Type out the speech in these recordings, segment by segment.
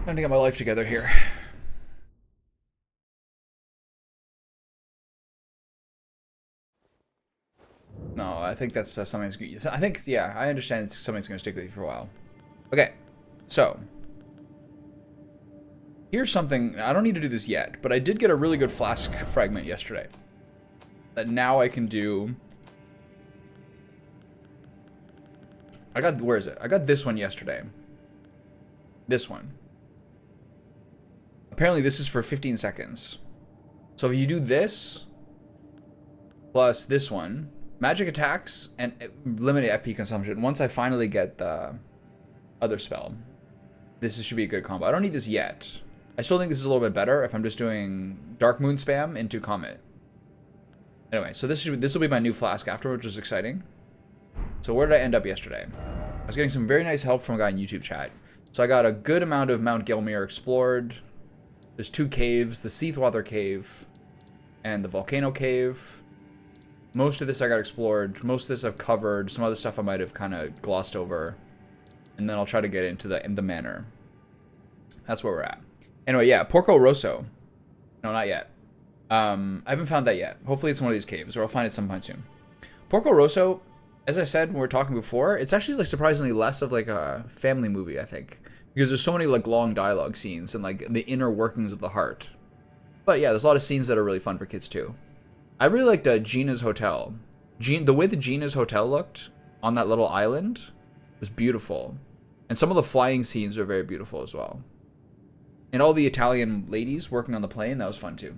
Trying to get my life together here. No, I think that's something that's good. I think, yeah, I understand it's something that's going to stick with you for a while. Okay, so here's something. I don't need to do this yet, but I did get a really good flask fragment yesterday that now I can do. Where is it? I got this one yesterday. This one. Apparently this is for 15 seconds. So if you do this, plus this one, magic attacks and limited FP consumption. Once I finally get the other spell, this should be a good combo. I don't need this yet. I still think this is a little bit better if I'm just doing Dark Moon spam into Comet. Anyway, so this will be my new flask afterwards, which is exciting. So where did I end up yesterday? I was getting some very nice help from a guy in YouTube chat. So I got a good amount of Mount Gelmir explored. There's 2 caves, the Seathwater Cave and the Volcano Cave. Most of this I got explored. Most of this I've covered. Some other stuff I might have kind of glossed over. And then I'll try to get into the manor. That's where we're at. Anyway, yeah, Porco Rosso. No, not yet. I haven't found that yet. Hopefully it's one of these caves, or I'll find it sometime soon. Porco Rosso, as I said when we were talking before, it's actually like surprisingly less of like a family movie, I think. Because there's so many like long dialogue scenes and like the inner workings of the heart. But yeah, there's a lot of scenes that are really fun for kids too. I really liked Gina's hotel. The way that Gina's hotel looked on that little island was beautiful. And some of the flying scenes are very beautiful as well. And all the Italian ladies working on the plane, that was fun too.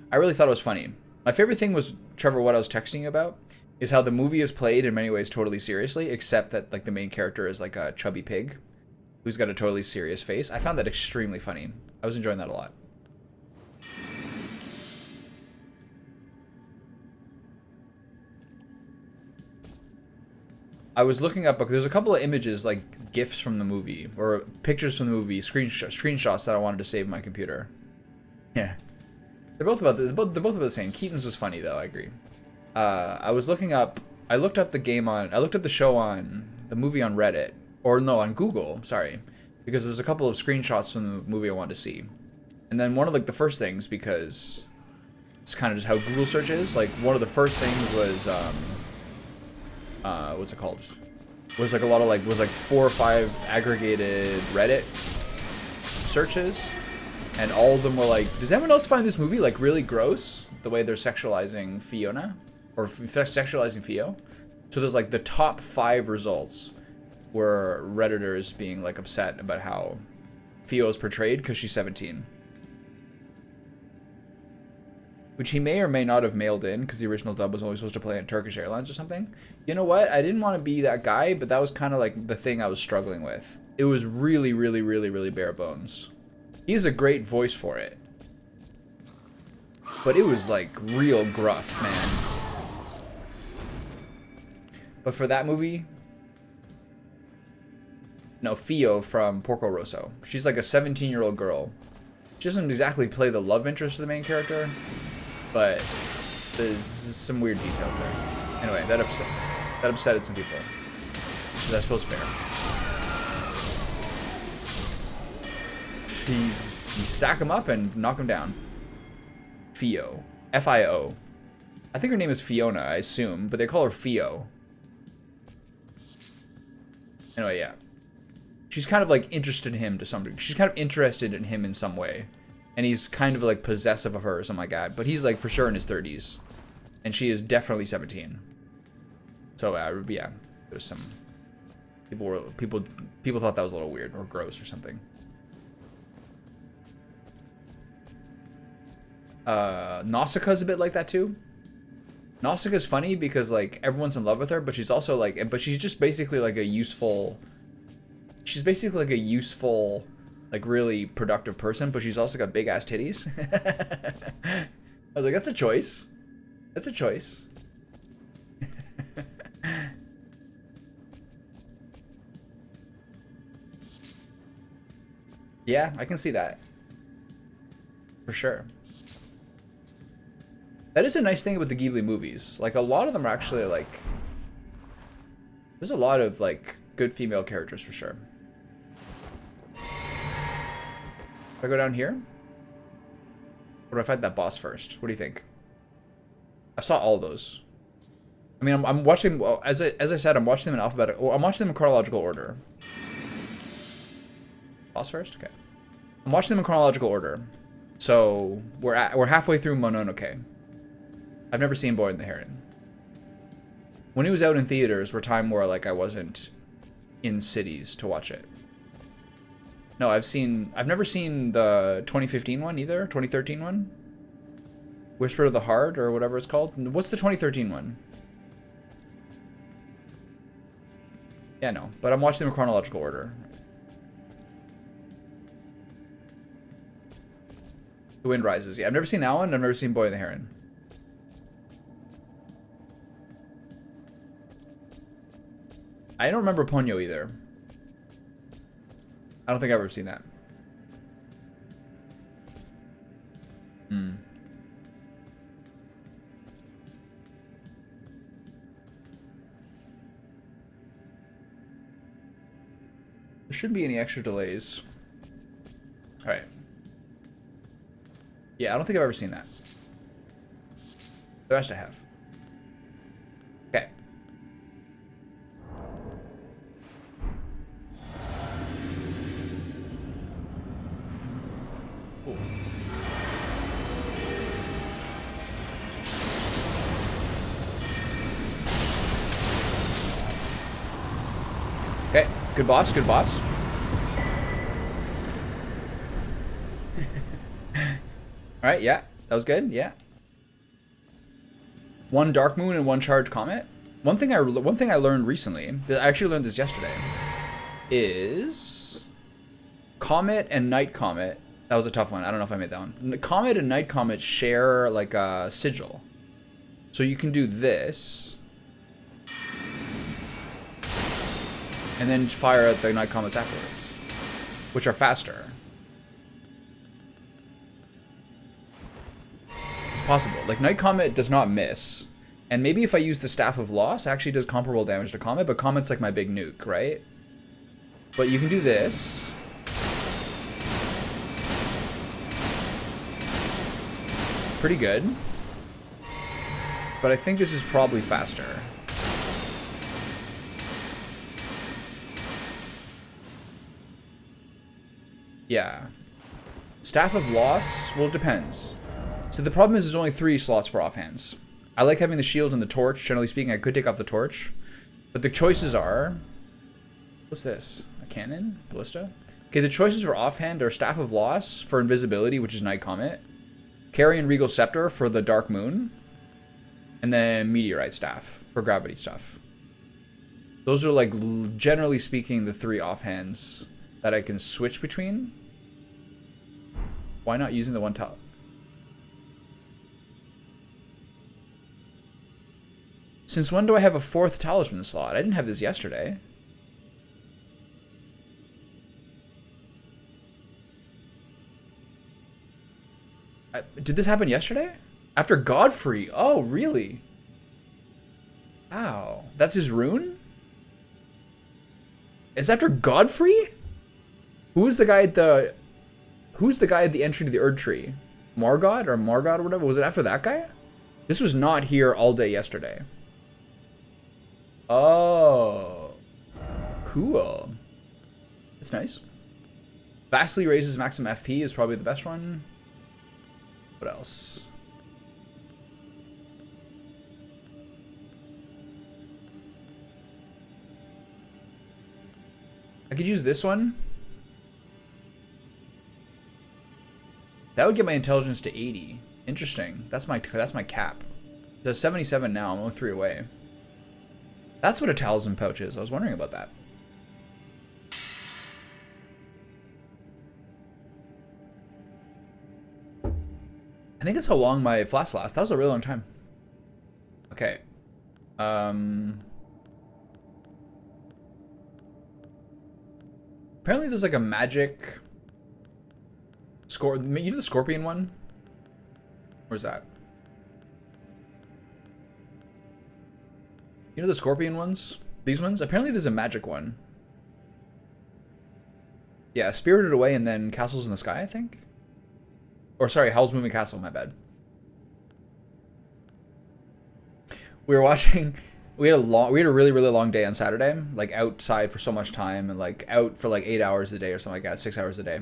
I really thought it was funny. My favorite thing was, Trevor, what I was texting you about, is how the movie is played in many ways totally seriously, except that like the main character is like a chubby pig who's got a totally serious face. I found that extremely funny. I was enjoying that a lot. I was looking up because there's a couple of images, like GIFs from the movie, or pictures from the movie, screenshots that I wanted to save on my computer. Yeah. They're both about the same. Keaton's was funny though, I agree. I looked up the show on, the movie on Reddit, or no, on Google, sorry, because there's a couple of screenshots from the movie I wanted to see. And then one of like the first things, because it's kind of just how Google search is, like one of the first things was, what's it called? Was like 4 or 5 aggregated Reddit searches. And all of them were like, does anyone else find this movie like really gross? The way they're sexualizing Fiona, or sexualizing Fio. So there's like the top 5 results were Redditors being like upset about how Fio is portrayed because she's 17. Which he may or may not have mailed in because the original dub was only supposed to play on Turkish Airlines or something. You know what? I didn't want to be that guy, but that was kind of like the thing I was struggling with. It was really, really, really, really bare bones. He has a great voice for it. But it was like real gruff, man. But for that movie, no, Fio from Porco Rosso. She's like a 17-year-old girl. She doesn't exactly play the love interest of the main character, but there's some weird details there. Anyway, that upsetted some people. Is that supposed fair? You stack them up and knock them down. Fio. F-I-O. I think her name is Fiona, I assume, but they call her Fio. Anyway, yeah. She's kind of like interested in him to some degree. She's kind of interested in him in some way. And he's kind of like possessive of her or something like that. But he's like for sure in his 30s. And she is definitely 17. So yeah, there's some people thought that was a little weird or gross or something. Nausicaa's a bit like that too. Nausicaa's funny because like everyone's in love with her, but she's also like, but she's just basically like a useful. She's basically like a useful, like really productive person, but she's also got big ass titties. I was like, that's a choice. That's a choice. Yeah, I can see that. For sure. That is a nice thing about the Ghibli movies. Like, a lot of them are actually, like... There's a lot of, like, good female characters, for sure. Do I go down here? Or do I fight that boss first? What do you think? I saw all those. I mean, I'm watching, well, as I said, I'm watching them in alphabetical, well, I'm watching them in chronological order. Boss first? Okay. I'm watching them in chronological order. So, we're halfway through Mononoke. I've never seen Boy and the Heron. When it was out in theaters were time where, like, I wasn't in cities to watch it. No, I've never seen the 2015 one either, 2013 one. Whisper of the Heart or whatever it's called. What's the 2013 one? Yeah, no, but I'm watching them in chronological order. The Wind Rises. Yeah, I've never seen that one. I've never seen Boy and the Heron. I don't remember Ponyo either. I don't think I've ever seen that. Hmm. There shouldn't be any extra delays. All right. Yeah, I don't think I've ever seen that. The rest I have. Okay. Ooh. Okay, good boss, good boss. All right, yeah, that was good. Yeah. One Dark Moon and one Charged Comet. One thing I learned recently, I actually learned this yesterday, is Comet and Night Comet. That was a tough one. I don't know if I made that one. Comet and Night Comet share like a sigil, so you can do this, and then fire at the Night Comets afterwards, which are faster. Possible. Like, Night Comet does not miss. And maybe if I use the Staff of Loss, it actually does comparable damage to Comet, but Comet's like my big nuke, right? But you can do this. Pretty good. But I think this is probably faster. Yeah. Staff of Loss? Well, it depends. So the problem is there's only 3 slots for offhands. I like having the shield and the torch. Generally speaking, I could take off the torch. But the choices are... What's this? A cannon? Ballista? Okay, the choices for offhand are Staff of Loss for invisibility, which is Night Comet. Carrion Regal Scepter for the Dark Moon. And then Meteorite Staff for gravity stuff. Those are, like, generally speaking, the 3 offhands that I can switch between. Why not using the one top? Since when do I have a 4th talisman slot? I didn't have this yesterday. Did this happen yesterday? After Godfrey? Oh, really? Wow. That's his rune? Is after Godfrey? Who's the guy at the entry to the Erd Tree? Morgoth or whatever? Was it after that guy? This was not here all day yesterday. Oh, cool. That's nice. Vastly raises maximum FP is probably the best one. What else? I could use this one. That would get my intelligence to 80. Interesting. That's my cap. It's at 77 now. I'm only 3 away. That's what a talisman pouch is. I was wondering about that. I think that's how long my flask lasts. That was a really long time. Okay. Apparently there's like a magic score. You know the scorpion one? Where's that? You know the scorpion ones? These ones? Apparently there's a magic one. Yeah, Spirited Away and then Castles in the Sky, I think. Or sorry, Howl's Moving Castle, my bad. We were watching, we had a really long day on Saturday, like outside for so much time and like out for like 8 hours a day or something like that, 6 hours a day.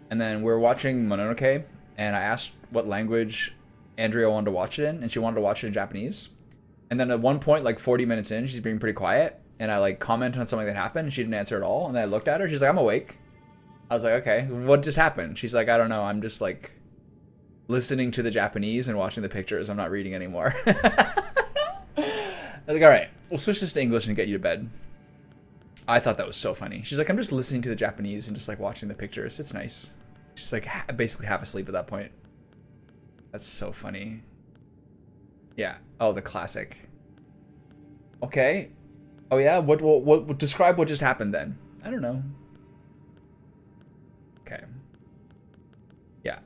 And then we were watching Mononoke, and I asked what language Andrea wanted to watch it in, and she wanted to watch it in Japanese. And then at one point, like 40 minutes in, she's being pretty quiet, and I like commented on something that happened, and she didn't answer at all. And then I looked at her, she's like, I'm awake. I was like, okay, what just happened? She's like, I don't know, I'm just like listening to the Japanese and watching the pictures. I'm not reading anymore. I was like, all right, we'll switch this to English and get you to bed. I thought that was so funny. She's like, I'm just listening to the Japanese and just like watching the pictures. It's nice. She's like basically half asleep at that point. That's so funny. Yeah. Oh, the classic. Okay. Oh yeah. What? Describe what just happened then. I don't know. Okay. Yeah.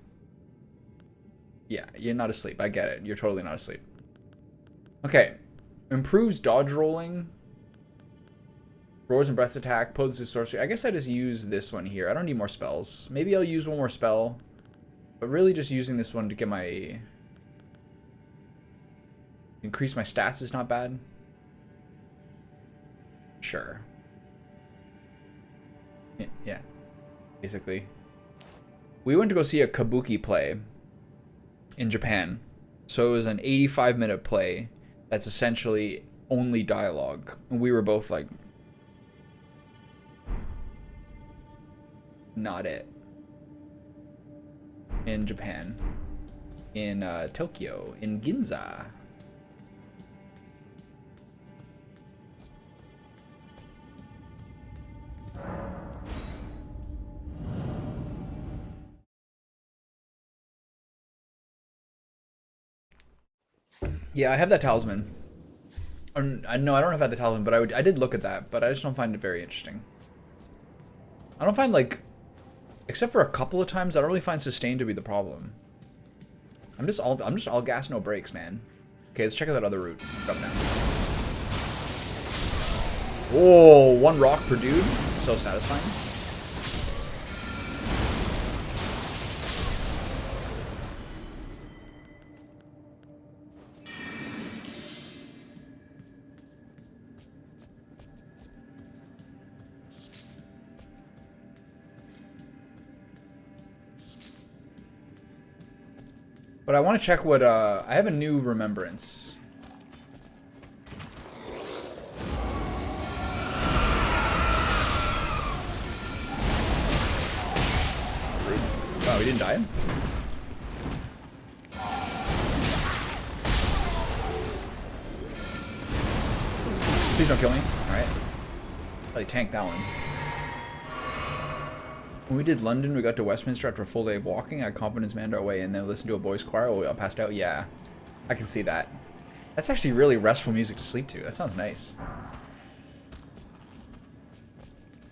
Yeah. You're not asleep. I get it. You're totally not asleep. Okay. Improves dodge rolling. Roars and breaths attack. Potency sorcery. I guess I just use this one here. I don't need more spells. Maybe I'll use one more spell. But really just using this one to get my... Increase my stats is not bad. Sure. Yeah. Basically. We went to go see a kabuki play in Japan. So it was an 85-minute play that's essentially only dialogue. And we were both like... Not it. In Japan. In Tokyo. In Ginza. Yeah, I have that talisman. No, I don't have the talisman, but I did look at that, but I just don't find it very interesting. I don't find, like, except for a couple of times, I don't really find sustain to be the problem. I'm just all gas, no brakes, man. Okay, let's check out that other route. Up now. Whoa, 1 rock per dude. So satisfying. But I want to check what, I have a new remembrance. Wow, we didn't die? Please don't kill me. Alright. Probably tank that one. When we did London, we got to Westminster after a full day of walking. I confidence manned our way and then listened to a boys' choir while we all passed out. Yeah, I can see that. That's actually really restful music to sleep to. That sounds nice.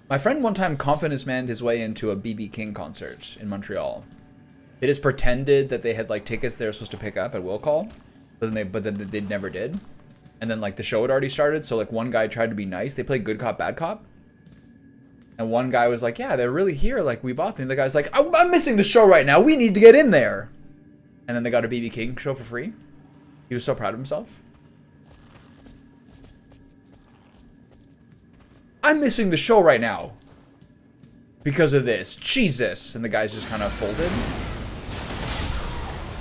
My friend one time confidence manned his way into a BB King concert in Montreal. They just pretended that they had like tickets they were supposed to pick up at will call, but then they never did. And then like the show had already started, so like one guy tried to be nice. They played good cop, bad cop. And one guy was like, yeah, they're really here. Like, we bought them. The guy's like, I'm missing the show right now. We need to get in there. And then they got a BB King show for free. He was so proud of himself. I'm missing the show right now. Because of this. Jesus. And the guy's just kind of folded.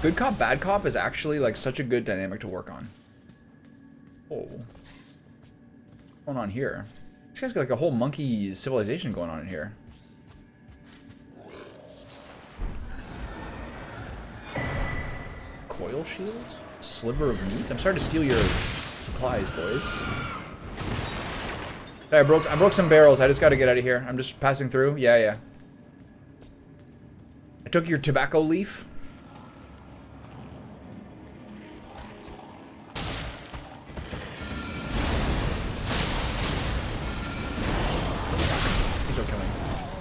Good cop, bad cop is actually, like, such a good dynamic to work on. Oh. What's going on here? This guy's got like a whole monkey civilization going on in here. Coil shield? Sliver of meat? I'm starting to steal your supplies, boys. Hey, I broke some barrels. I just gotta get out of here. I'm just passing through. Yeah. I took your tobacco leaf.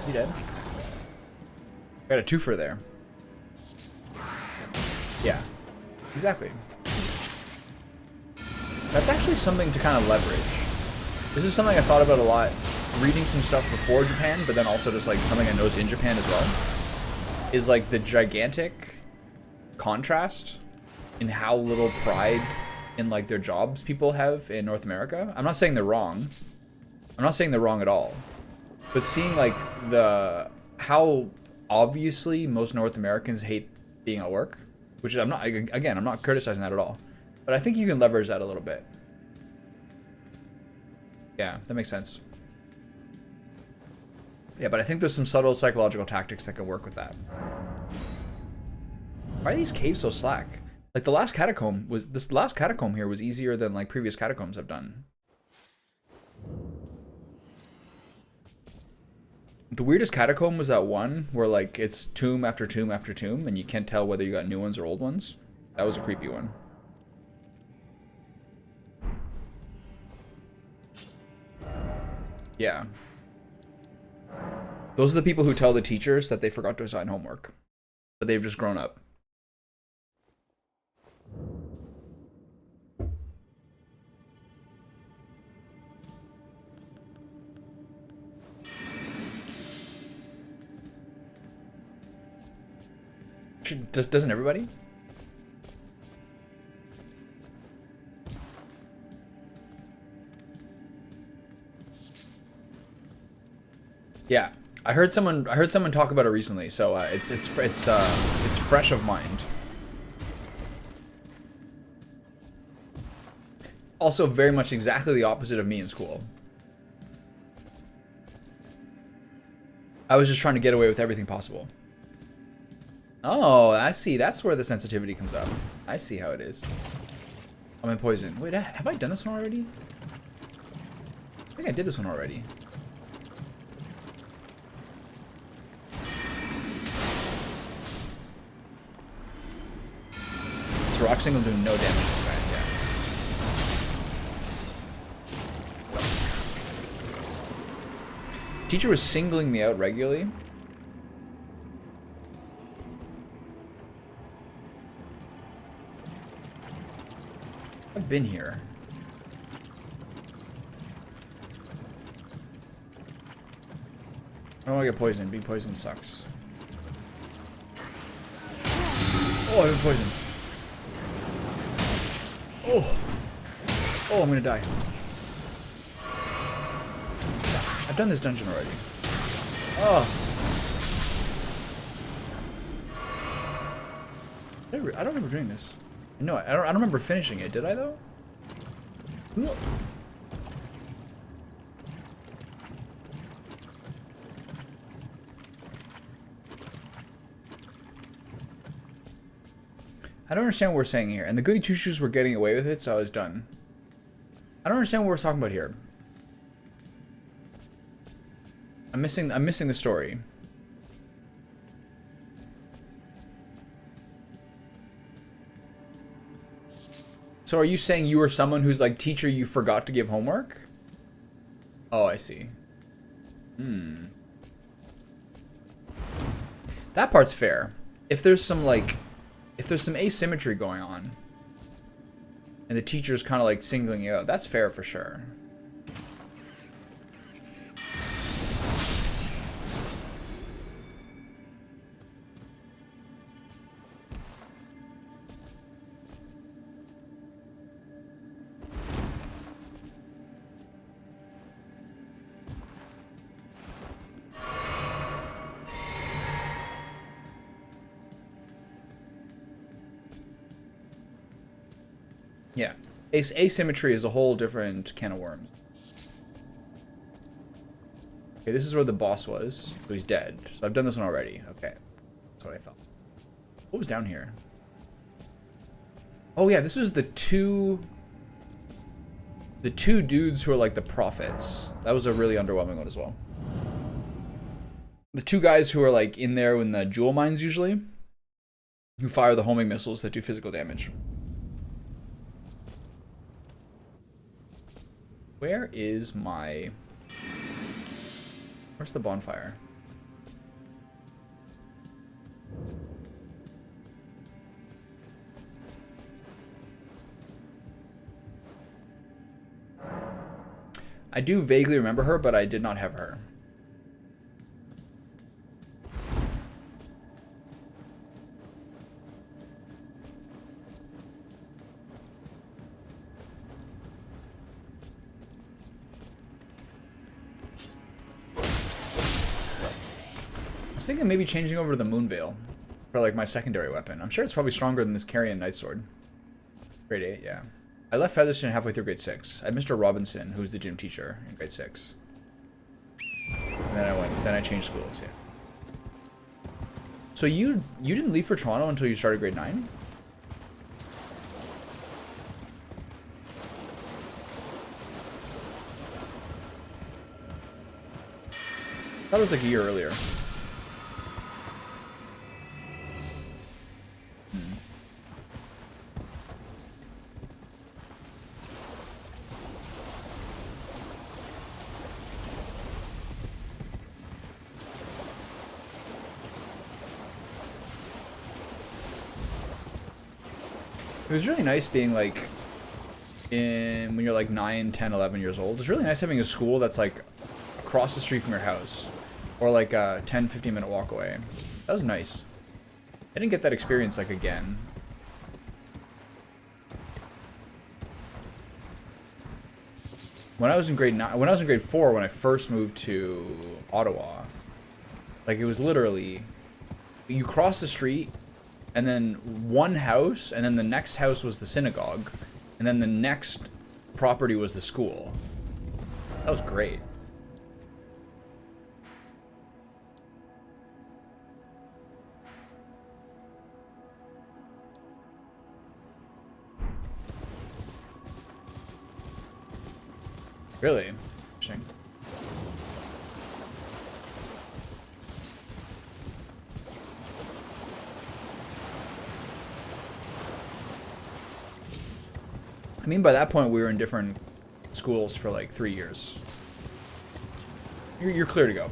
Is he dead? Got a twofer there. Yeah, exactly. That's actually something to kind of leverage. This is something I thought about a lot reading some stuff before Japan, but then also just like something I noticed in Japan as well, is like the gigantic contrast in how little pride in like their jobs people have in North America. I'm not saying they're wrong. I'm not saying they're wrong at all. But seeing like how obviously most North Americans hate being at work, which I'm not, again, I'm not criticizing that at all. But I think you can leverage that a little bit. Yeah, that makes sense. Yeah, but I think there's some subtle psychological tactics that can work with that. Why are these caves so slack? Like the last catacomb here was easier than like previous catacombs I've done. The weirdest catacomb was that one where like it's tomb after tomb after tomb and you can't tell whether you got new ones or old ones. That was a creepy one. Yeah. Those are the people who tell the teachers that they forgot to assign homework, but they've just grown up. Doesn't everybody? Yeah, I heard someone talk about it recently, so it's fresh of mind. Also, very much exactly the opposite of me in school. I was just trying to get away with everything possible. Oh, I see. That's where the sensitivity comes up. I see how it is. I'm in poison. Wait, have I done this one already? I think I did this one already. This rock single doing no damage to this guy. Yeah. Teacher was singling me out regularly. I've been here. I don't want to get poisoned. Being poisoned sucks. Oh, I've been poisoned. Oh. Oh, I'm gonna die. I've done this dungeon already. Oh. I don't remember doing this. No, I don't remember finishing it. Did I though? Look. I don't understand what we're saying here. And the goody two-shoes were getting away with it, so I was done. I don't understand what we're talking about here. I'm missing the story. So are you saying you were someone who's like, teacher, you forgot to give homework? Oh, I see. That part's fair. If there's some asymmetry going on, and the teacher's kind of like singling you out, that's fair for sure. Yeah. Asymmetry is a whole different can of worms. Okay, this is where the boss was. So he's dead. So I've done this one already. Okay. That's what I thought. What was down here? Oh yeah, this is the two dudes who are like the prophets. That was a really underwhelming one as well. The two guys who are like in there in the jewel mines usually, who fire the homing missiles that do physical damage. Where is my... Where's the bonfire? I do vaguely remember her, but I did not have her. I was thinking maybe changing over to the Moonveil for like my secondary weapon. I'm sure it's probably stronger than this Carrion Night Sword. Grade 8, yeah. I left Featherstone halfway through grade 6. I had Mr. Robinson, who was the gym teacher in grade 6. And then I changed schools, yeah. So you didn't leave for Toronto until you started grade 9? I thought it was like a year earlier. It was really nice being like when you're like 9, 10, 11 years old. It's really nice having a school that's like across the street from your house or like a 10, 15 minute walk away. That was nice. I didn't get that experience like again. When I was in grade 9, when I was in grade 4, when I first moved to Ottawa, like it was literally you cross the street and then one house, and then the next house was the synagogue, and then the next property was the school. That was great. Really? Interesting. I mean, by that point, we were in different schools for like 3 years. You're clear to go.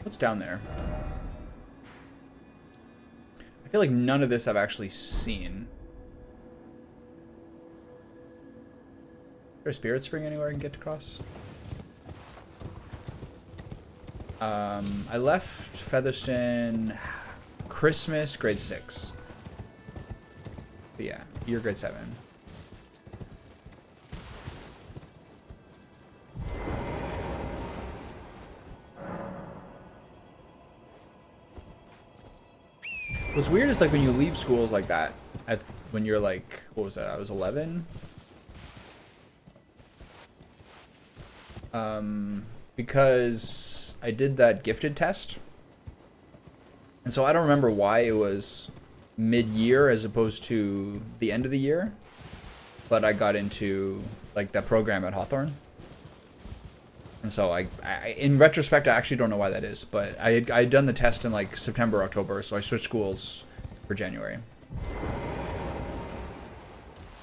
What's down there? I feel like none of this I've actually seen. Is there a spirit spring anywhere I can get across? I left Featherstone Christmas, grade 6. But yeah, you're grade 7. What's weird is like when you leave schools like that, when you're like, what was that? I was 11. Because I did that gifted test. And so I don't remember why it was mid-year as opposed to the end of the year. But I got into like that program at Hawthorne. And so I in retrospect, I actually don't know why that is. But I had done the test in like September, October. So I switched schools for January.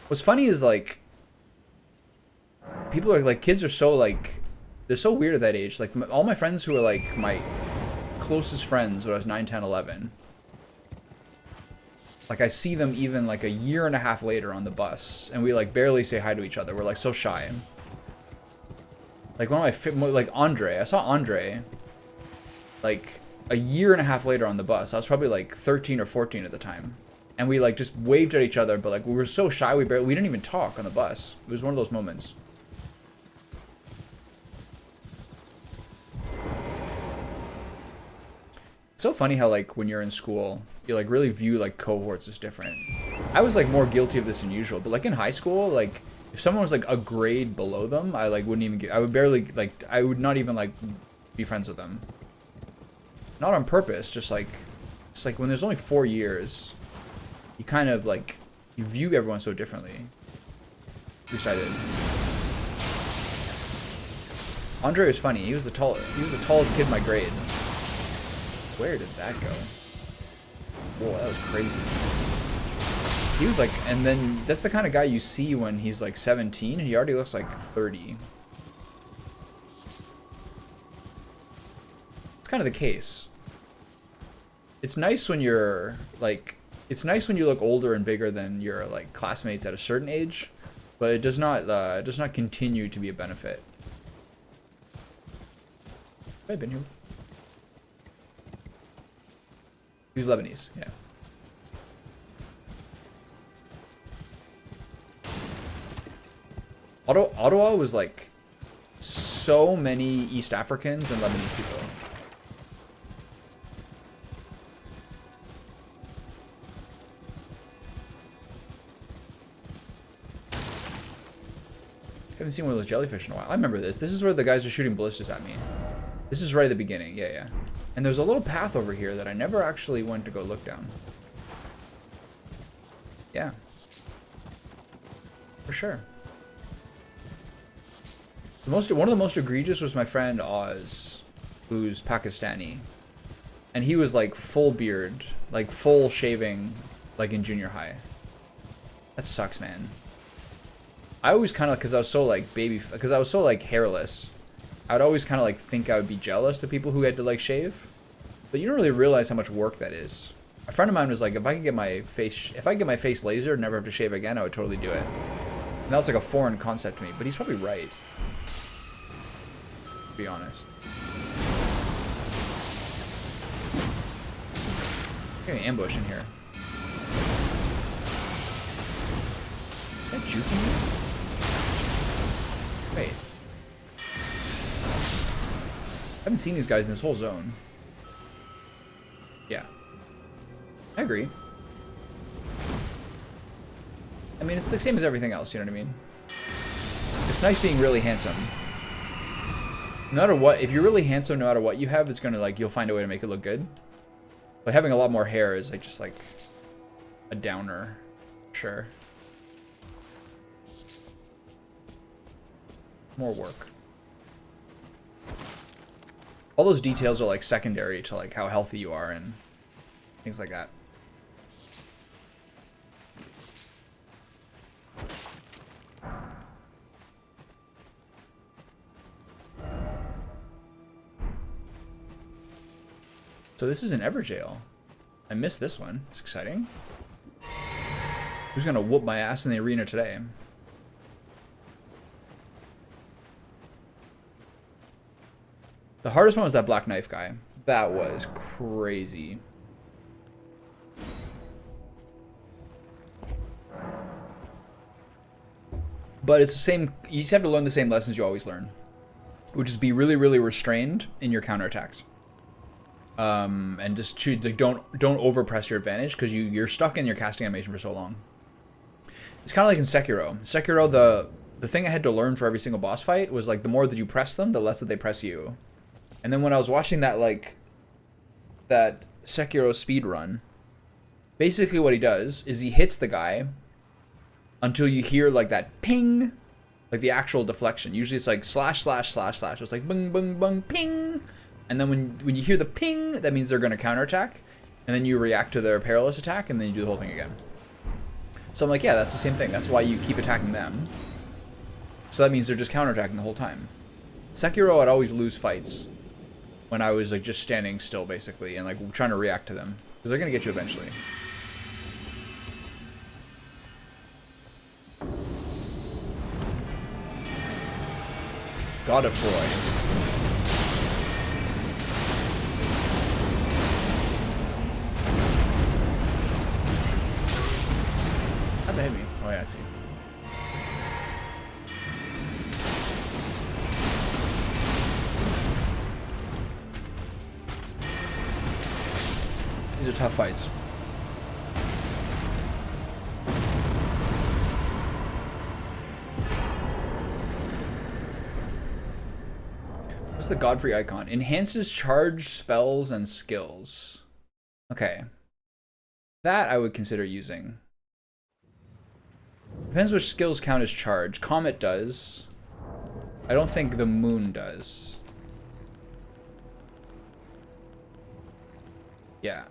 What's funny is like, people are like, kids are so like, they're so weird at that age. Like all my friends who are like my closest friends when I was 9, 10, 11. Like I see them even like a year and a half later on the bus, and we like barely say hi to each other. We're like so shy. Like one of my like Andre, I saw Andre like a year and a half later on the bus. I was probably like 13 or 14 at the time, and we like just waved at each other, but like we were so shy we didn't even talk on the bus. It was one of those moments. It's so funny how like when you're in school, you like really view like cohorts as different. I was like more guilty of this than usual, but like in high school, like if someone was like a grade below them, I like wouldn't even I would barely like, I would not even like be friends with them. Not on purpose, just like, it's like when there's only 4 years, you kind of like, you view everyone so differently. At least I did. Andre was funny. He was the tallest kid in my grade. Where did that go? Whoa, that was crazy. He was like, and then that's the kind of guy you see when he's like 17 and he already looks like 30. It's kind of the case. It's nice when you're like, it's nice when you look older and bigger than your like classmates at a certain age, but it does not continue to be a benefit. I've been here. He was Lebanese, yeah. Ottawa was like so many East Africans and Lebanese people. I haven't seen one of those jellyfish in a while. I remember this. This is where the guys are shooting ballistas at me. This is right at the beginning. Yeah, yeah. And there's a little path over here that I never actually went to go look down. Yeah. For sure. One of the most egregious was my friend Oz, who's Pakistani. And he was like full beard, like full shaving, like in junior high. That sucks, man. I always kind of, because I was so like because I was so like hairless, I would always kind of like think I would be jealous to people who had to like shave. But you don't really realize how much work that is. A friend of mine was like, if I could get my face lasered and never have to shave again, I would totally do it. And that was like a foreign concept to me, but he's probably right. To be honest. Getting ambush in here. Is that juking me? Wait. I haven't seen these guys in this whole zone. Yeah. I agree. I mean, it's the same as everything else, you know what I mean? It's nice being really handsome. No matter what, if you're really handsome, no matter what you have, it's gonna like, you'll find a way to make it look good. But having a lot more hair is like just like a downer. Sure. More work. All those details are like secondary to like how healthy you are and things like that. So this is an Everjail. I missed this one. It's exciting. Who's gonna whoop my ass in the arena today? The hardest one was that black knife guy. That was crazy. But it's the same, you just have to learn the same lessons you always learn. Which is be really, really restrained in your counterattacks. And just choose, like, don't overpress your advantage because you're stuck in your casting animation for so long. It's kind of like in Sekiro. Sekiro, the thing I had to learn for every single boss fight was like the more that you press them, the less that they press you. And then when I was watching that that Sekiro speed run, basically what he does is he hits the guy until you hear like that ping, like the actual deflection. Usually it's like slash slash slash slash. It's like bung bung bung ping. And then when you hear the ping, that means they're going to counterattack. And then you react to their perilous attack, and then you do the whole thing again. So I'm like, yeah, that's the same thing. That's why you keep attacking them. So that means they're just counterattacking the whole time. Sekiro, I'd always lose fights when I was like just standing still, basically, and like trying to react to them. Because they're going to get you eventually. God of Troy. How'd they hit me? Oh yeah, I see. These are tough fights. What's the Godfrey icon? Enhances charge, spells, and skills. Okay. That I would consider using. Depends which skills count as charge. Comet does. I don't think the moon does. Yeah.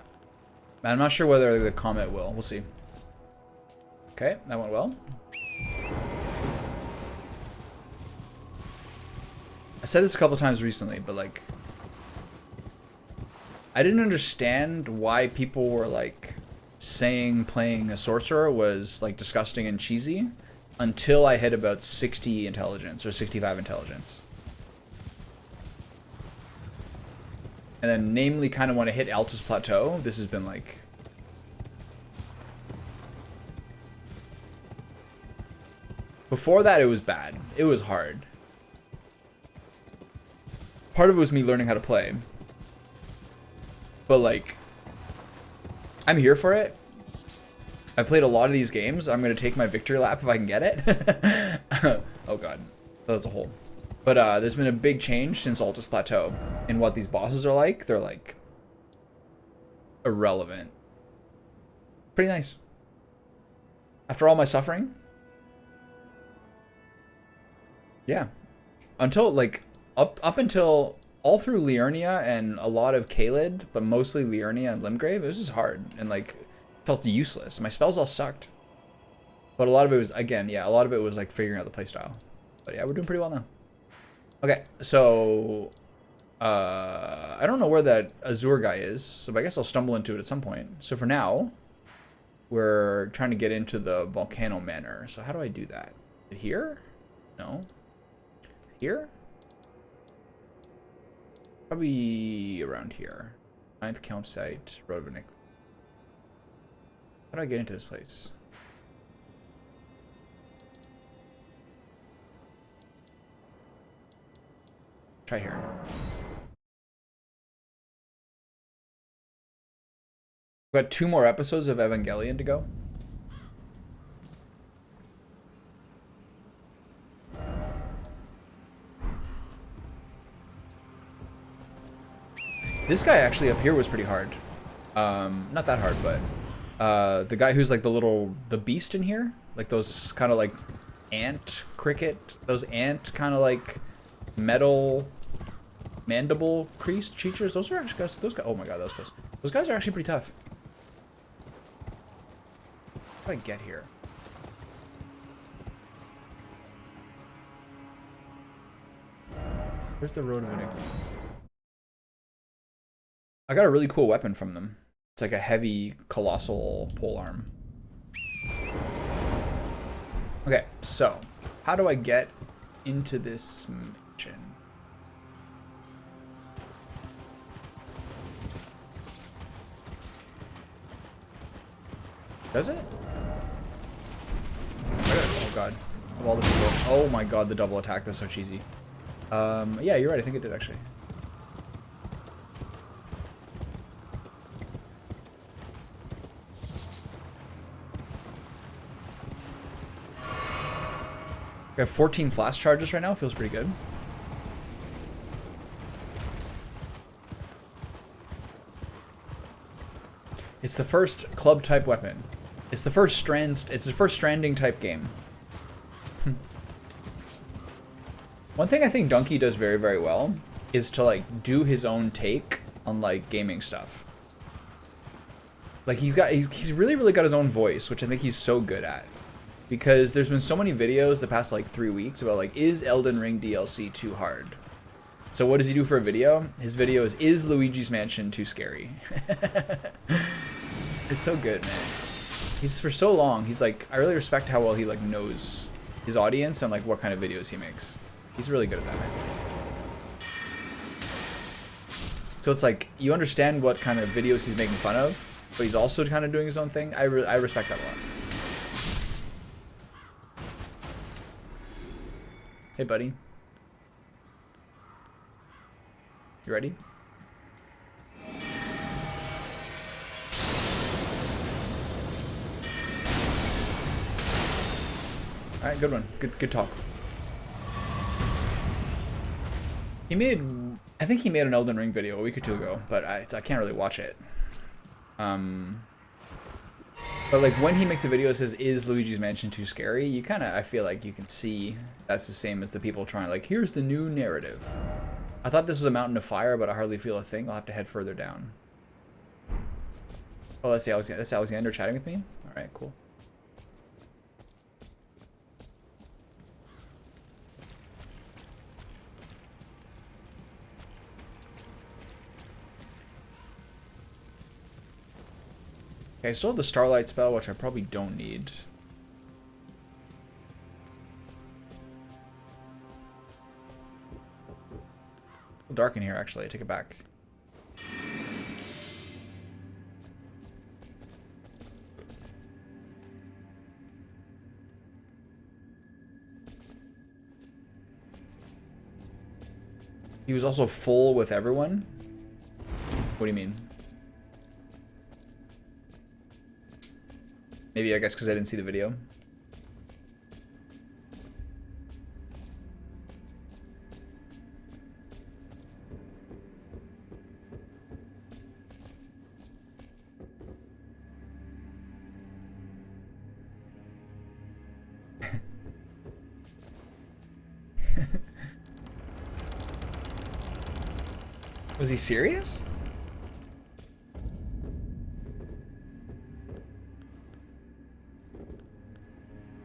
I'm not sure whether the comet will. We'll see. Okay, that went well. I said this a couple times recently, but like, I didn't understand why people were like saying playing a sorcerer was like disgusting and cheesy until I hit about 60 intelligence or 65 intelligence. And then namely kind of when I hit Altus Plateau, this has been like... Before that, it was bad. It was hard. Part of it was me learning how to play. But like, I'm here for it. I played a lot of these games. I'm going to take my victory lap if I can get it. Oh god, that's a hole. But there's been a big change since Altus Plateau in what these bosses are like. They're like irrelevant. Pretty nice. After all my suffering. Yeah. Until like up until all through Liurnia and a lot of Caelid, but mostly Liurnia and Limgrave, it was just hard and like felt useless. My spells all sucked. But a lot of it was, again, yeah, a lot of it was like figuring out the playstyle. But yeah, we're doing pretty well now. Okay, so I don't know where that Azur guy is, so I guess I'll stumble into it at some point. So for now, we're trying to get into the Volcano Manor. So how do I do that? Is it here? No. Here? Probably around here. 9th Campsite, Road of Iniquity. How do I get into this place? Try here. We've got 2 more episodes of Evangelion to go. This guy actually up here was pretty hard. Not that hard, but the guy who's like the beast in here, like those kind of like ant cricket, those ant kind of like metal mandible creatures. Those are actually guys. Those guys. Oh my god, that was close. Those guys are actually pretty tough. How do I get here? Where's the Road of Iniquity? I got a really cool weapon from them. It's like a heavy, colossal polearm. Okay, so how do I get into this mansion? Does it? Oh god. Of all the people. Oh my god, the double attack. That's so cheesy. Yeah, you're right. I think it did actually. We have 14 flash charges right now. Feels pretty good. It's the first club type weapon. It's the first Stranding type game. One thing I think Donkey does very, very well is to like do his own take on like gaming stuff. Like he's really, really got his own voice, which I think he's so good at. Because there's been so many videos the past like 3 weeks about like, is Elden Ring DLC too hard? So what does he do for a video? His video is Luigi's Mansion too scary? It's so good, man. He's for so long, he's like, I really respect how well he like knows his audience and like what kind of videos he makes. He's really good at that, man. So it's like, you understand what kind of videos he's making fun of, but he's also kind of doing his own thing. I respect that a lot. Hey, buddy. You ready? All right, good one. Good talk. He made, I think he made an Elden Ring video a week or 2 ago, but I can't really watch it. But like when he makes a video that says, is Luigi's Mansion too scary? You kind of, I feel like you can see that's the same as the people trying like, here's the new narrative. I thought this was a mountain of fire, but I hardly feel a thing. I'll have to head further down. Oh, let's see, Alexander. That's Alexander chatting with me? All right, cool. Okay, I still have the Starlight spell, which I probably don't need. Dark in here, actually. I take it back. He was also full with everyone? What do you mean? Maybe, I guess, because I didn't see the video. Was he serious?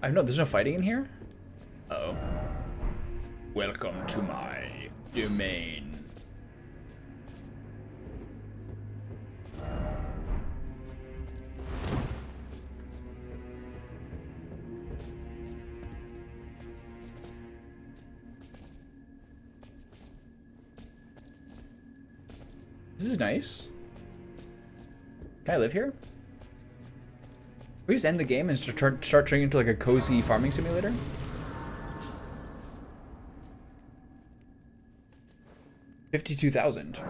I know, there's no fighting in here? Uh-oh. Welcome to my domain. This is nice. Can I live here? We just end the game and start turning into like a cozy farming simulator? $52,000.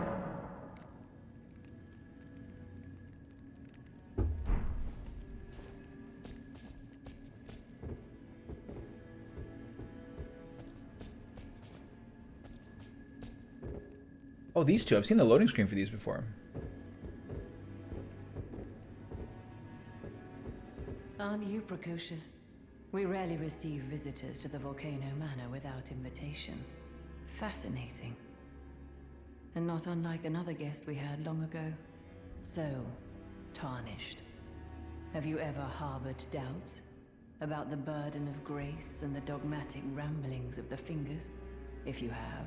Oh, these two. I've seen the loading screen for these before. Aren't you precocious? We rarely receive visitors to the Volcano Manor without invitation. Fascinating. And not unlike another guest we had long ago. So, tarnished. Have you ever harbored doubts about the burden of grace and the dogmatic ramblings of the Fingers? If you have,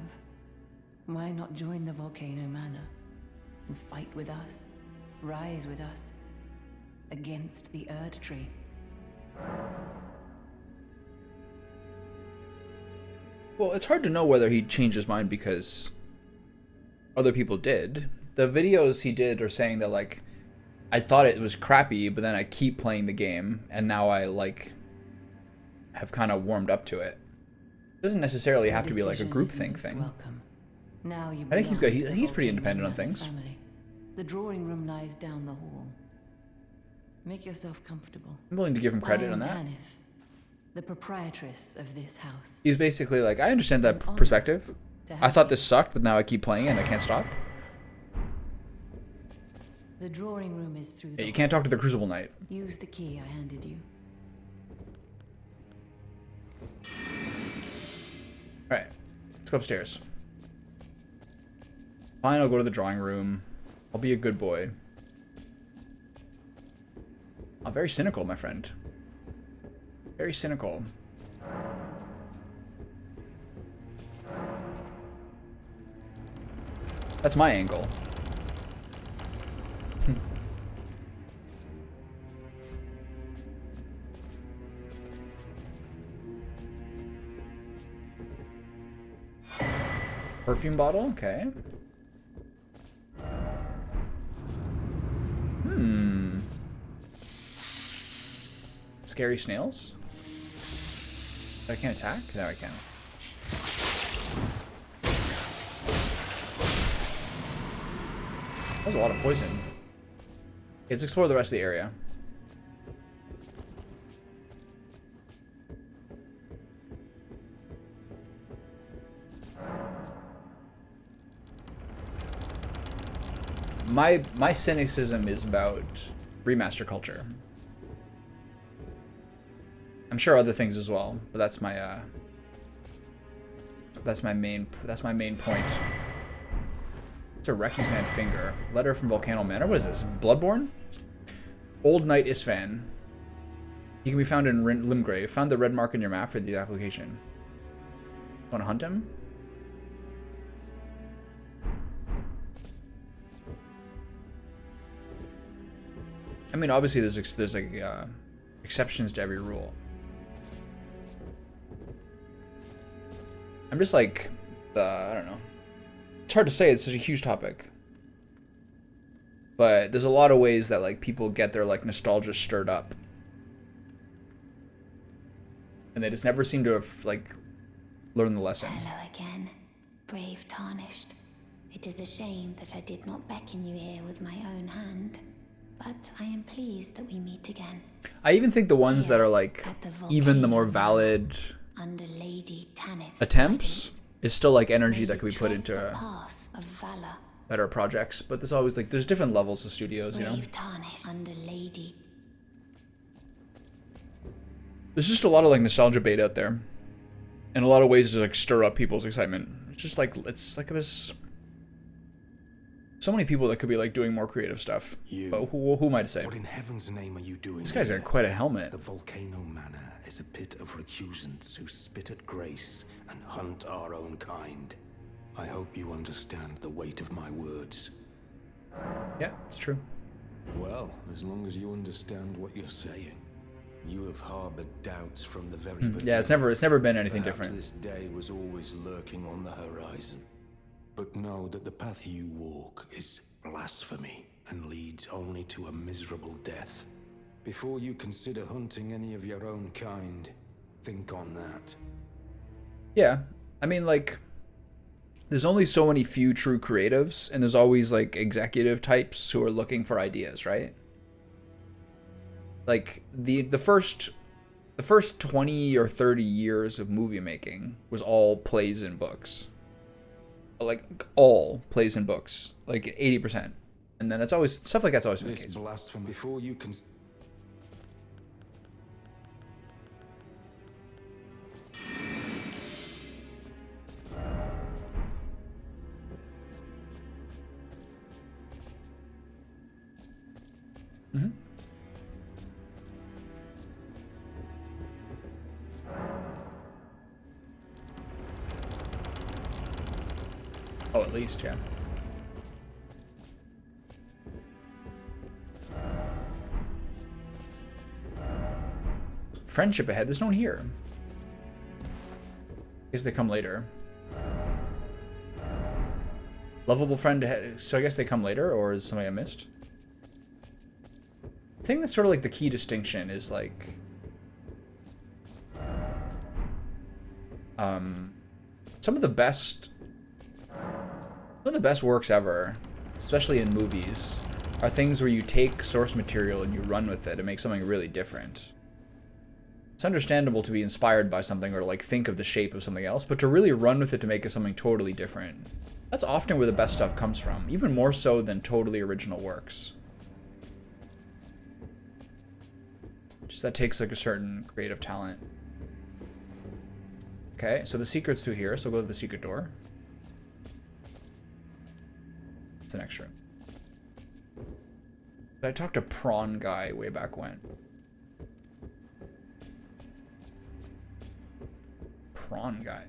why not join the Volcano Manor and fight with us, rise with us, against the Erd Tree? Well, it's hard to know whether he changed his mind because other people did. The videos he did are saying that, like, I thought it was crappy, but then I keep playing the game, and now I, like, have kind of warmed up to it. It doesn't necessarily have to be like a groupthink thing. Welcome. Now you I think he's good. He's pretty independent on things. Family. The drawing room lies down the hall. Make yourself comfortable. I'm willing to give him credit on that. Tanith, the proprietress of this house. He's basically like, I understand that perspective. I thought this sucked, but now I keep playing it and I can't stop. The drawing room is through Yeah, you can't talk to the Crucible Knight. Use the key I handed you. Alright, let's go upstairs. Fine, I'll go to the drawing room. I'll be a good boy. I'm very cynical, my friend. Very cynical. That's my angle. Perfume bottle, okay. Scary snails? I can't attack? No, I can. That was a lot of poison. Okay, let's explore the rest of the area. My cynicism is about remaster culture. I'm sure other things as well, but that's my main point. It's a recusant finger. Letter from Volcano Manor. What is this? Bloodborne? Old Knight Isfan. He can be found in Limgrave. Found the red mark in your map for the application. Want to hunt him? mean, obviously there's like exceptions to every rule. I'm just like, I don't know. It's hard to say. It's such a huge topic. But there's a lot of ways that like people get their like nostalgia stirred up. And they just never seem to have like learned the lesson. Hello again, brave tarnished. It is a shame that I did not beckon you here with my own hand. But I am pleased that we meet again. I even think the ones that are like even the more valid under Lady Tanith's attempts guidance, is still like energy that could be put tread into the path of valor. better projects. But there's always like there's different levels of studios, you know. Brave tarnished under Lady. There's just a lot of like nostalgia bait out there, and a lot of ways to like stir up people's excitement. It's just like there's so many people that could be like doing more creative stuff. But who am I to say? What in heaven's name are you doing? This guy's got quite a helmet. The Volcano Manor is a pit of recusants who spit at grace and hunt our own kind. I hope you understand the weight of my words. Yeah, it's true. Well, as long as you understand what you're saying. You have harbored doubts from the very beginning. Yeah, it's never been anything Perhaps different. this day was always lurking on the horizon. But know that the path you walk is blasphemy and leads only to a miserable death. Before you consider hunting any of your own kind, think on that. Yeah, I mean like there's only so many few true creatives, and there's always like executive types who are looking for ideas, right? Like the first 20 or 30 years of movie making was all plays and books. Like all plays and books, like 80%. And then it's always stuff like that's always been the case. Blasphemy before you can. Mm-hmm. Oh, at least, yeah. Friendship ahead. There's no one here. I guess they come later. Lovable friend ahead. So I guess they come later, or is something I missed? I think that's sort of like the key distinction is like... some of the best works ever, especially in movies, are things where you take source material and you run with it and make something really different. It's understandable to be inspired by something or like think of the shape of something else, but to really run with it to make it something totally different, that's often where the best stuff comes from, even more so than totally original works. Just that takes like a certain creative talent. Okay, so the secret's through here, so we'll go to the secret door. It's the next room. I talked to Prawn Guy way back when. Prawn Guy.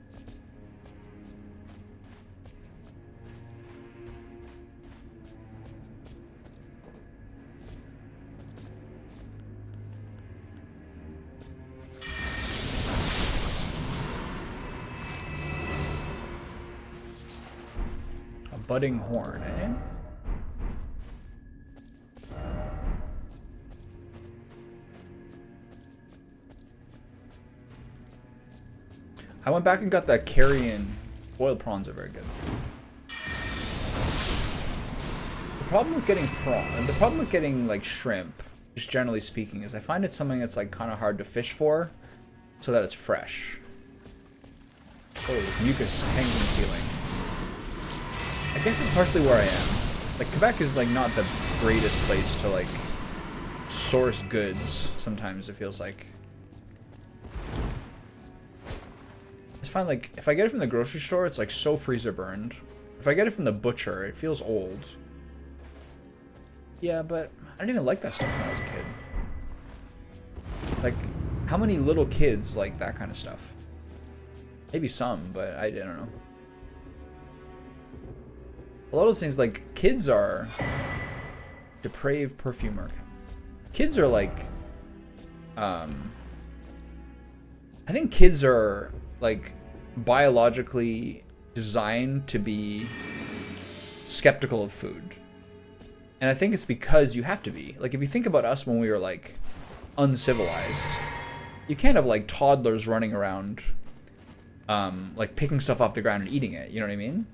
A budding horn, eh? I went back and got that carrion. Boiled prawns are very good. The problem with getting like shrimp, just generally speaking, is I find it's something that's like kind of hard to fish for, so that it's fresh. Oh, the mucus hangs in the ceiling. I guess it's partially where I am. Like Quebec is like not the greatest place to like source goods. Sometimes it feels like. I find like if I get it from the grocery store, it's like so freezer burned. If I get it from the butcher, it feels old. Yeah, but I didn't even like that stuff when I was a kid. Like, how many little kids like that kind of stuff? Maybe some, but I don't know. A lot of those things, like, kids are depraved perfumer. kids are like, I think kids are like biologically designed to be skeptical of food. And I think it's because you have to be. Like, if you think about us when we were like uncivilized, you can't have like toddlers running around like picking stuff off the ground and eating it, you know what I mean?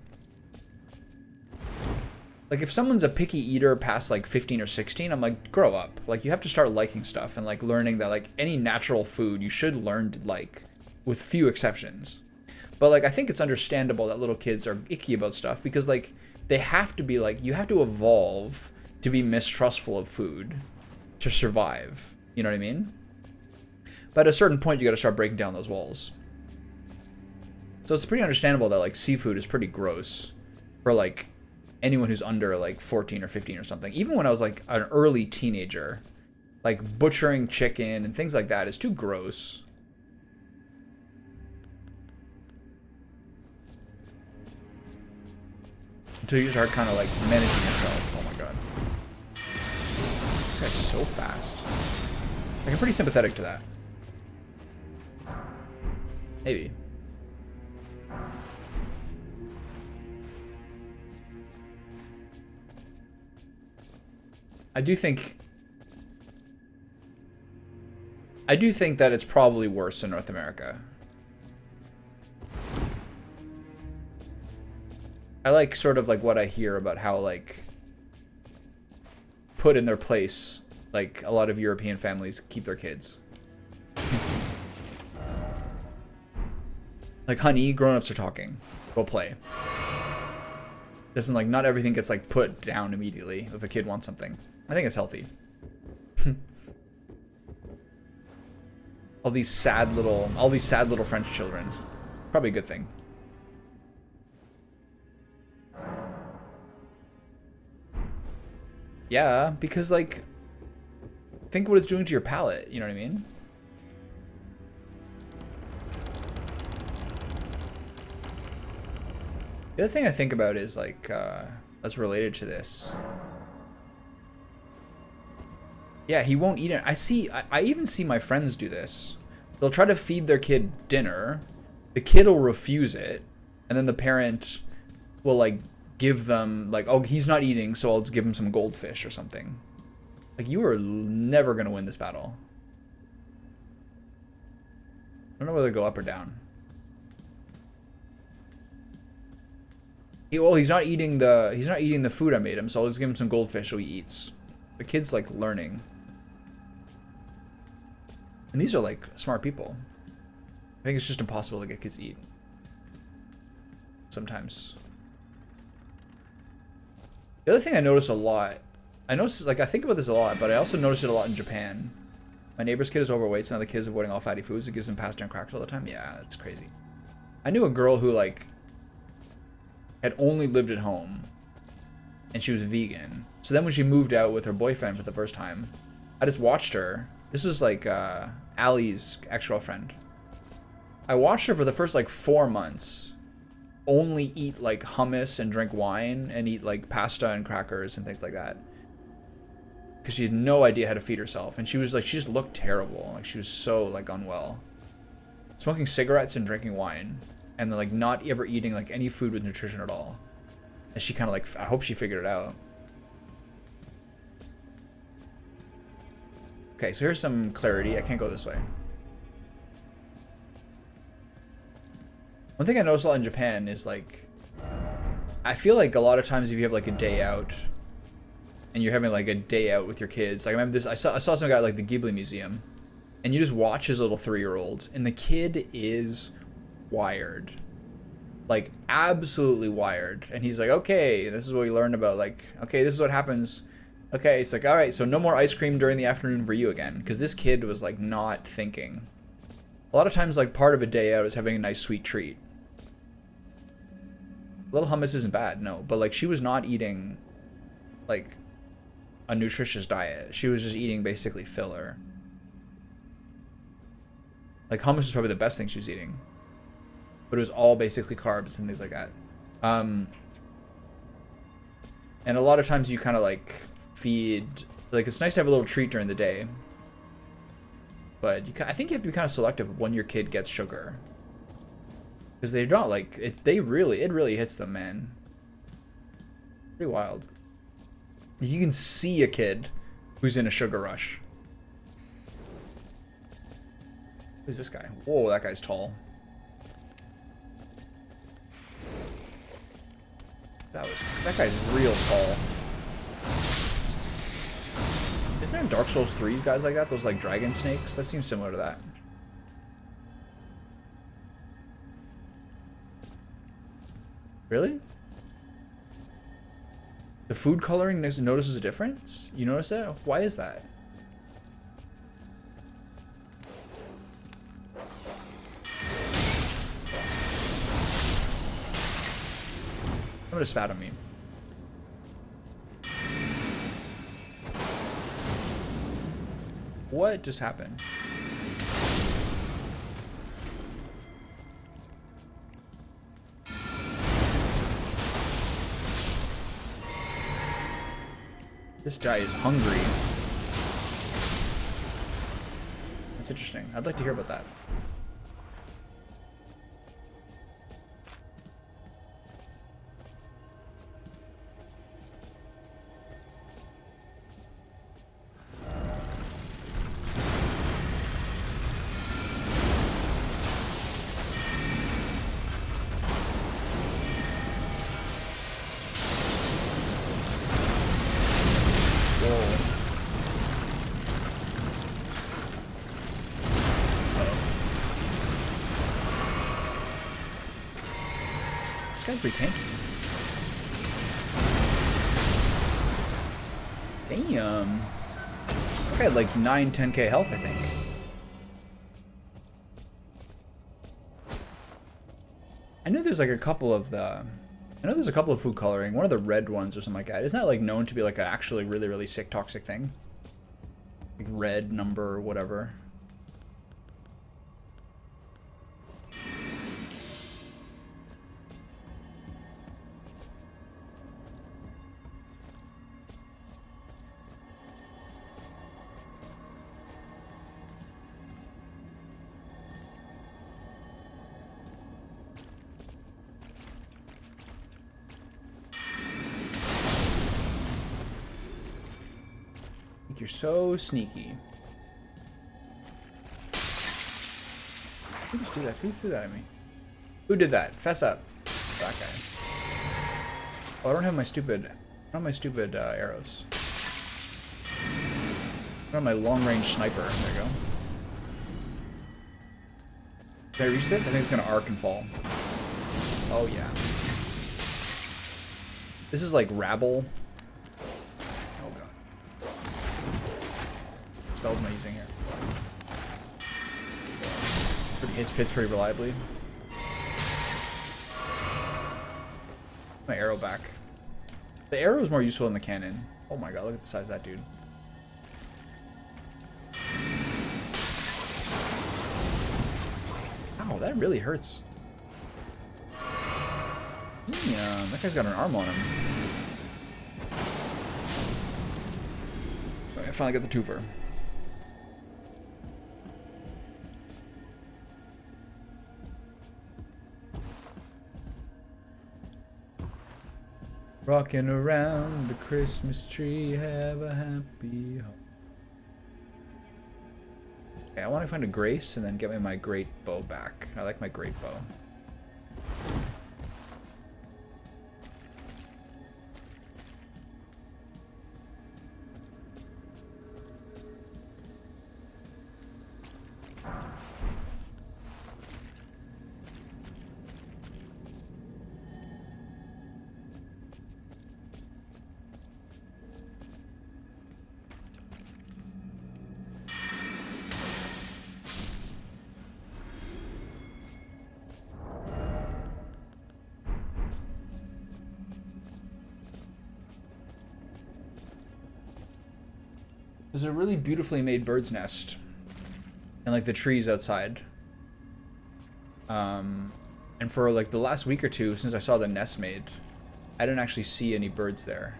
Like, if someone's a picky eater past like 15 or 16, I'm like, grow up. Like, you have to start liking stuff and like learning that like any natural food you should learn to like, with few exceptions. But like, I think it's understandable that little kids are icky about stuff because like they have to be like, you have to evolve to be mistrustful of food to survive. You know what I mean? But at a certain point, you got to start breaking down those walls. So it's pretty understandable that like seafood is pretty gross for like anyone who's under like 14 or 15 or something. Even when I was like an early teenager, like butchering chicken and things like that is too gross. Until you start kind of like managing yourself. Oh my god. This guy's so fast. Like, I'm pretty sympathetic to that. Maybe. I do think that it's probably worse in North America. I like sort of like what I hear about how like put in their place like a lot of European families keep their kids. Like, honey, grown-ups are talking. Go play. Doesn't like, not everything gets like put down immediately if a kid wants something. I think it's healthy. all these sad little French children. Probably a good thing. Yeah, because like, think what it's doing to your palate, you know what I mean? The other thing I think about is like, that's related to this. Yeah, he won't eat it. I even see my friends do this. They'll try to feed their kid dinner. The kid will refuse it. And then the parent will like give them like, oh, he's not eating, so I'll just give him some goldfish or something. Like, you are never going to win this battle. I don't know whether to go up or down. He's not eating the food I made him, so I'll just give him some goldfish so he eats. The kid's like learning. And these are like smart people. I think it's just impossible to get kids to eat. Sometimes. The other thing I notice a lot, I think about this a lot, but I also notice it a lot in Japan. My neighbor's kid is overweight, so now the kid's avoiding all fatty foods. It gives him pasta and crackers all the time. Yeah, that's crazy. I knew a girl who like had only lived at home and she was vegan. So then when she moved out with her boyfriend for the first time, I just watched her. This is like Allie's ex-girlfriend. I watched her for the first like 4 months only eat like hummus and drink wine and eat like pasta and crackers and things like that. Because she had no idea how to feed herself. And she was like, she just looked terrible. Like, she was so like unwell. Smoking cigarettes and drinking wine. And then like not ever eating like any food with nutrition at all. And she kind of like, I hope she figured it out. Okay, so here's some clarity. I can't go this way. One thing I noticed a lot in Japan is like, I feel like a lot of times if you have like a day out and you're having like a day out with your kids, like I remember this, I saw some guy at like the Ghibli Museum and you just watch his little 3-year-old and the kid is wired, like absolutely wired. And he's like, okay, this is what we learned about, like, okay, this is what happens. Okay, it's like, all right, so no more ice cream during the afternoon for you again, because this kid was like not thinking. A lot of times like part of a day out is having a nice sweet treat. Little hummus isn't bad, no, but like she was not eating like a nutritious diet. She was just eating basically filler. Like hummus is probably the best thing she was eating, but it was all basically carbs and things like that. And a lot of times you kind of like feed, Like, it's nice to have a little treat during the day. But I think you have to be kind of selective when your kid gets sugar. Because they're not like, it really hits them, man. Pretty wild. You can see a kid who's in a sugar rush. Who's this guy? Whoa, that guy's tall. That guy's real tall. Isn't there in Dark Souls 3 guys like that? Those like dragon snakes? That seems similar to that. Really? The food coloring notices a difference? You notice it? Why is that? I'm gonna spat on me. What just happened? This guy is hungry. That's interesting. I'd like to hear about that. Pretty tanky. Damn. I had like 10k health, I think. I know there's like a couple of there's a couple of food coloring. One of the red ones or something like that. Isn't that like known to be like an actually really sick toxic thing? Like red number or whatever. You're so sneaky. Who just did that? Who threw that at me? Who did that? Fess up. That guy. Oh, I don't have my stupid arrows. I don't have my long-range sniper. There you go. Did I reach this? I think it's gonna arc and fall. Oh yeah. This is like rabble. Spells am I using here? Hits pits pretty reliably. My arrow back. The arrow is more useful than the cannon. Oh my god, look at the size of that dude. Ow, that really hurts. Damn, that guy's got an arm on him. Alright, I finally got the twofer. Rocking around the Christmas tree, have a happy home. Okay, I want to find a grace and then get me my great bow back. I like my great bow. There's a really beautifully made bird's nest and like the trees outside. And for like the last week or two since I saw the nest made, I didn't actually see any birds there.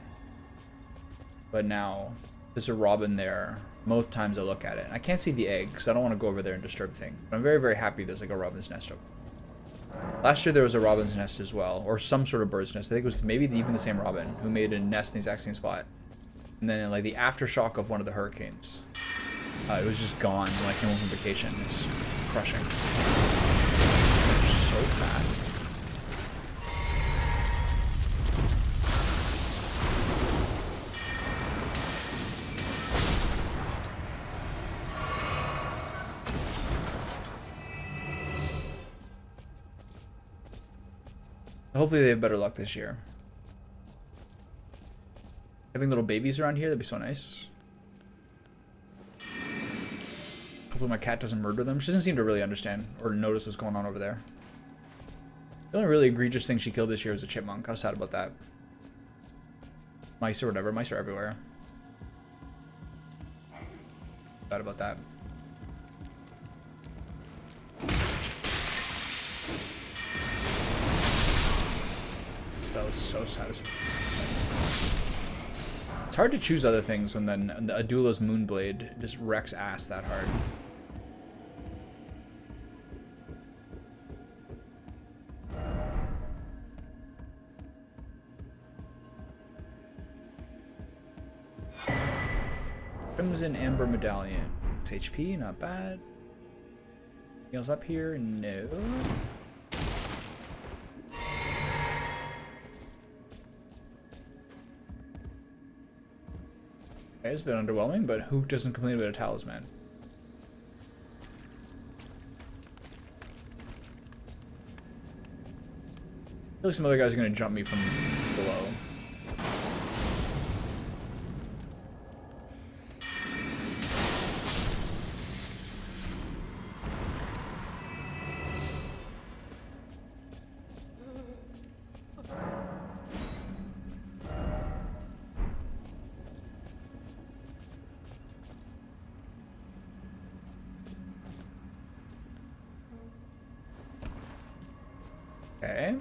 But now There's a robin there most times I look at it. I can't see the egg because I don't want to go over there and disturb things. But I'm very, very happy there's like a robin's nest over there. Last year there was a robin's nest as well, or some sort of bird's nest. I think it was maybe even the same robin who made a nest in the exact same spot. And then in like the aftershock of one of the hurricanes, it was just gone when I came home from vacation. It was crushing. They're so fast. Hopefully they have better luck this year. Having little babies around here, that'd be so nice. Hopefully my cat doesn't murder them. She doesn't seem to really understand or notice what's going on over there. The only really egregious thing she killed this year was a chipmunk. I was sad about that. Mice or whatever. Mice are everywhere. Bad about that. This spell is so satisfying. It's hard to choose other things when then Adula's Moonblade just wrecks ass that hard. Crimson Amber Medallion. 6 HP, not bad. Anything else up here? No. Okay, it's been underwhelming, but who doesn't complain about a talisman? I feel like some other guys are going to jump me from below. Okay.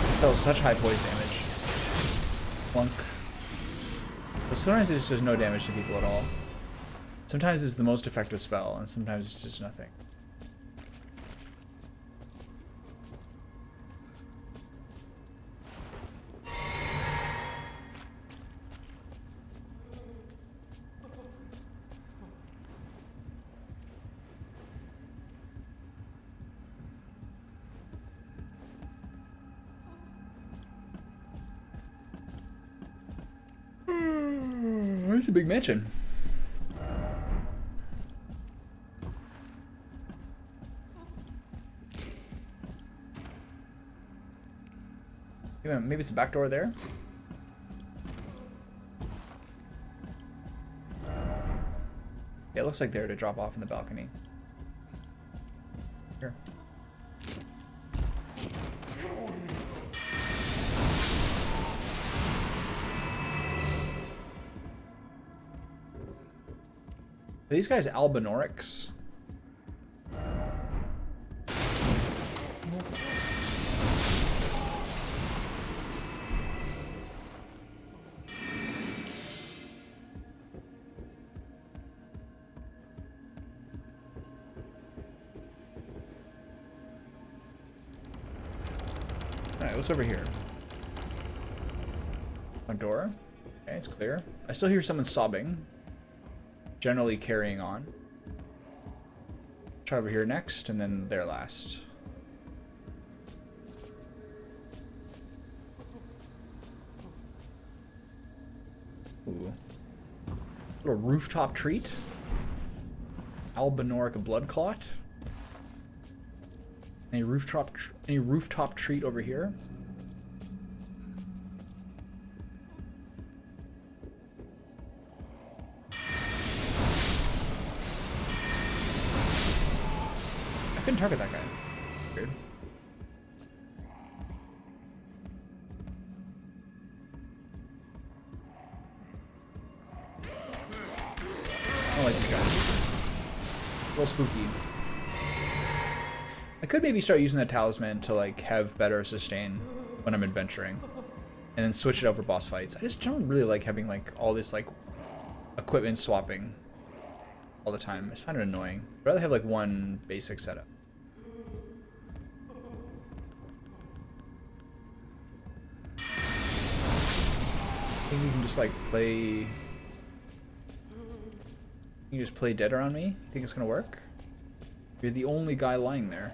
This spell is such high poise damage. Plunk. But sometimes it just does no damage to people at all. Sometimes it's the most effective spell, and sometimes it's just nothing. It's a big mansion. Maybe it's a back door there. Yeah, it looks like they're to drop off in the balcony. Here. Are these guys Albinorics? Alright, what's over here? A door? Okay, it's clear. I still hear someone sobbing. Generally carrying on. Try over here next, and then there last. Ooh. Little rooftop treat. Albinoric blood clot. Any rooftop treat over here? I couldn't target that guy. Weird. I don't like these guys. A little spooky. I could maybe start using the talisman to like have better sustain when I'm adventuring, and then switch it out for boss fights. I just don't really like having like all this like equipment swapping all the time. It's kind of annoying. I'd rather have like one basic setup. I think we can just like play. You can just play dead around me? You think it's gonna work? You're the only guy lying there.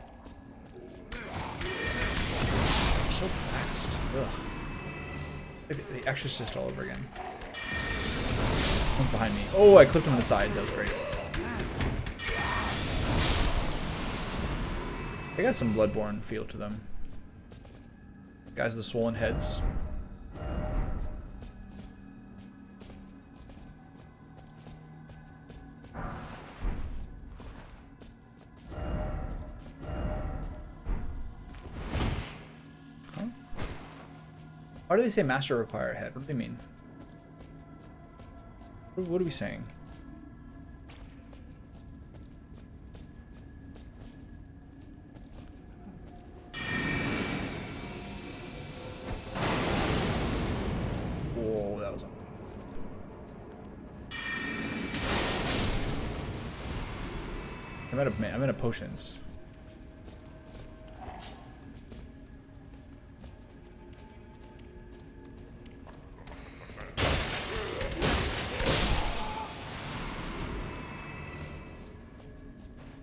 So fast. Ugh. The Exorcist all over again. One's behind me. Oh, I clipped him on the side. That was great. They got some Bloodborne feel to them. Guys with the swollen heads. Why do they say master require head? What do they mean? What are we saying? Whoa, that was. I'm out of potions.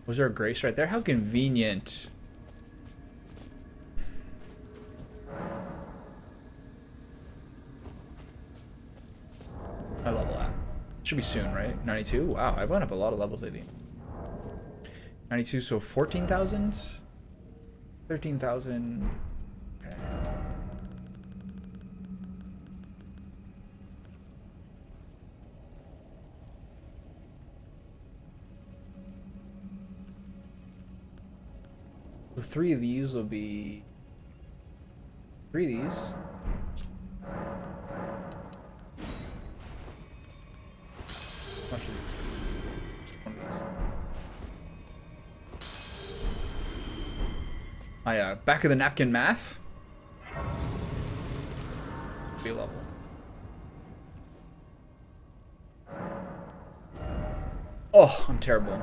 Was there a grace right there? How convenient. I level that. Should be soon, right? 92? Wow, I've went up a lot of levels lately. 92, so 14,000? 13,000. Okay. So 3 of these will be 3 of these. Actually, 1 of these. Back of the napkin math. Be level. Oh, I'm terrible.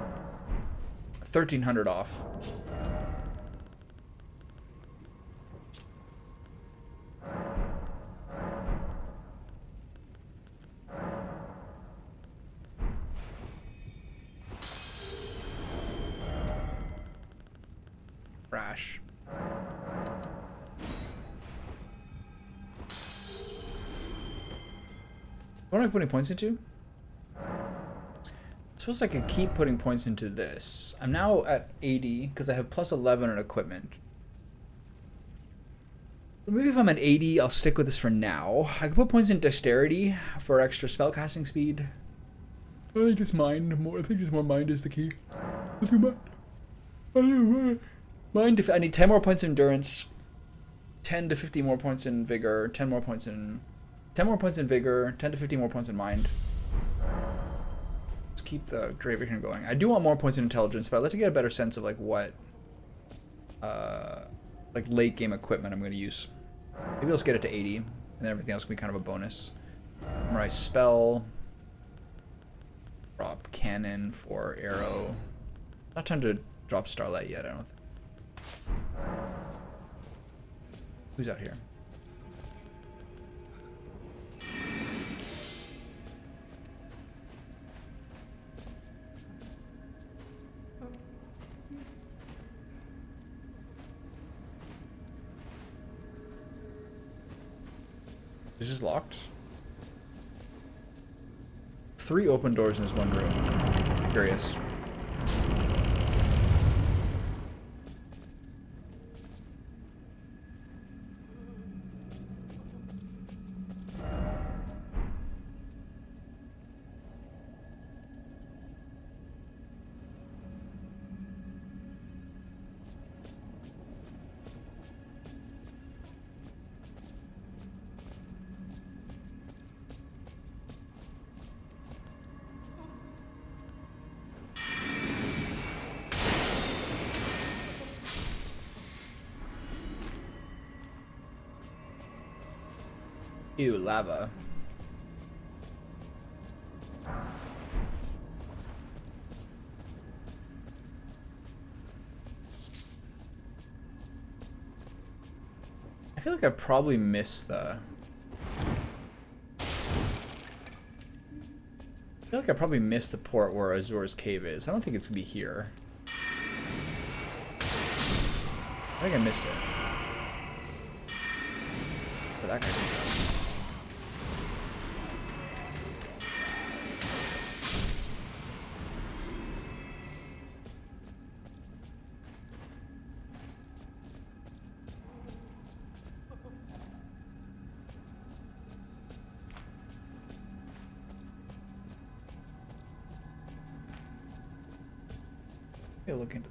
1,300 off. Crash. What am I putting points into? I suppose I could keep putting points into this. I'm now at 80 because I have plus 11 on equipment. Maybe if I'm at 80, I'll stick with this for now. I can put points in dexterity for extra spellcasting speed. I think just mind more. I think just more mind is the key. Mind if I need 10 more points in endurance, 10 to 50 more points in vigor, 10 more points in vigor, 10 to 50 more points in mind. Let's keep the Dravican going. I do want more points in intelligence, but I'd like to get a better sense of like what like late game equipment I'm going to use. Maybe let's get it to 80, and then everything else can be kind of a bonus. Memorize spell. Drop cannon for arrow. Not time to drop starlight yet, I don't think. Who's out here? Is this locked? 3 open doors in this one room. Curious. Ew, lava. I feel like I probably missed the... I feel like I probably missed the port where Azur's cave is. I don't think it's gonna be here. I think I missed it. Where that guy came from. Maybe I'll look into.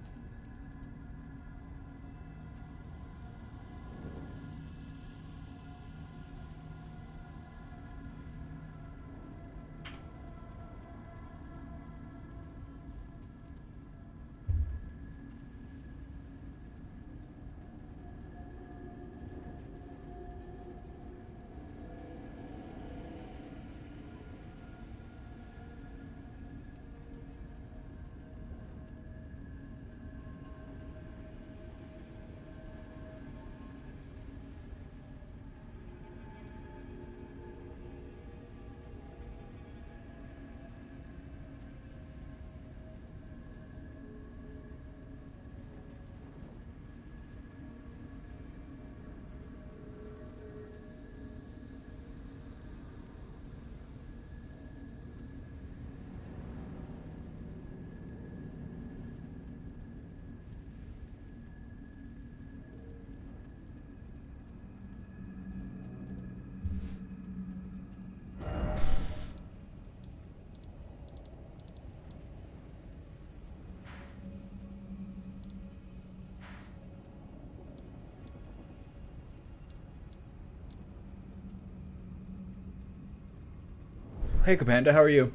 Hey, Kapanda, how are you?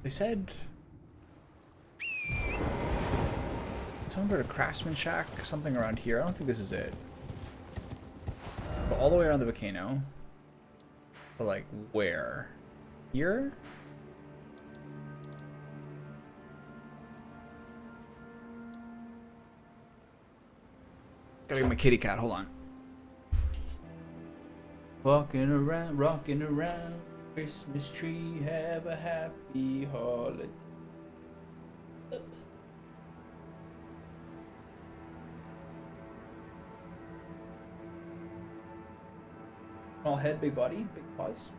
They said something about a craftsman shack, something around here. I don't think this is it. But all the way around the volcano. But like where? Here? Gotta get my kitty cat, hold on. Walking around, rocking around, Christmas tree, have a happy holiday. Small head, big body, big paws.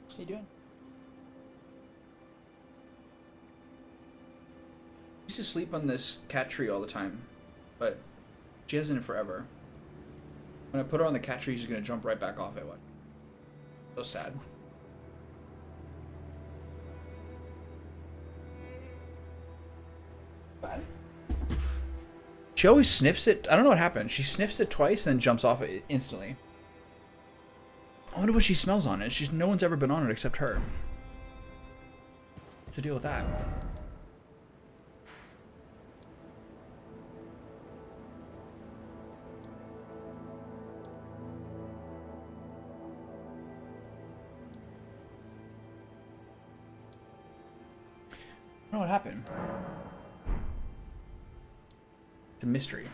How you doing? I used to sleep on this cat tree all the time, but she hasn't in forever. When I put her on the cat tree, she's gonna jump right back off it. What? So sad. She always sniffs it. I don't know what happened. She sniffs it twice, then jumps off it instantly. I wonder what she smells on it. No one's ever been on it except her. What's the deal with that? I don't know what happened. It's a mystery.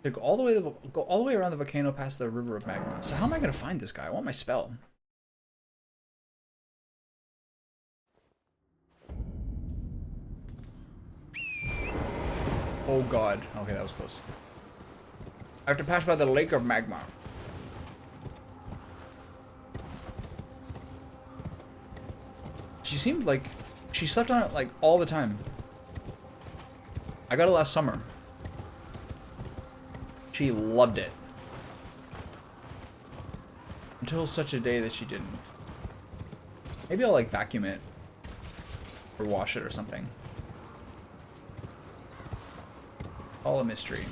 To go all the way around the volcano past the river of magma. So how am I gonna find this guy? I want my spell. Oh god. Okay, that was close. I have to pass by the lake of magma. She seemed like she slept on it like all the time. I got it last summer. She loved it. Until such a day that she didn't. Maybe I'll like vacuum it. Or wash it or something. All a mystery.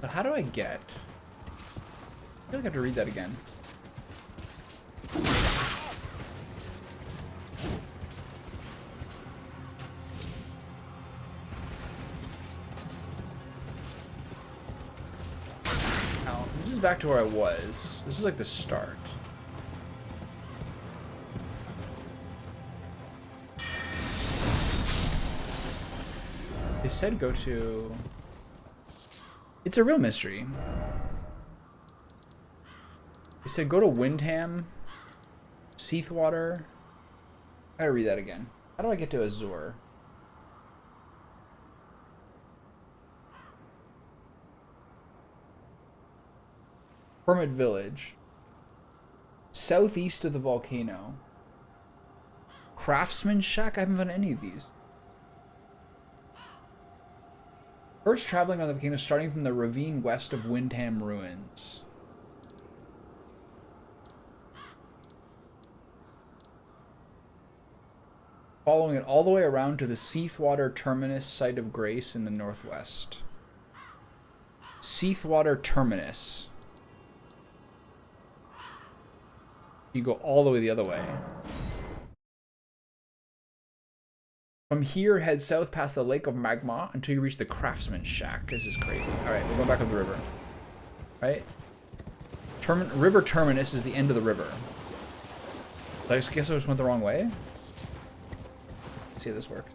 So how do I get? I feel like I have to read that again. Now, this is back to where I was. This is like the start. They said go to... It's a real mystery. They said go to Windham, Seathwater. I gotta read that again. How do I get to Azur? Hermit Village. Southeast of the volcano. Craftsman Shack? I haven't found any of these. First traveling on the volcano starting from the ravine west of Windham Ruins. Following it all the way around to the Seathwater Terminus site of Grace in the northwest. Seathwater Terminus. You go all the way the other way. From here, head south past the Lake of Magma until you reach the Craftsman Shack. This is crazy. All right, we're going back up the river. Right? River Terminus is the end of the river. I guess I just went the wrong way. Let's see how this works.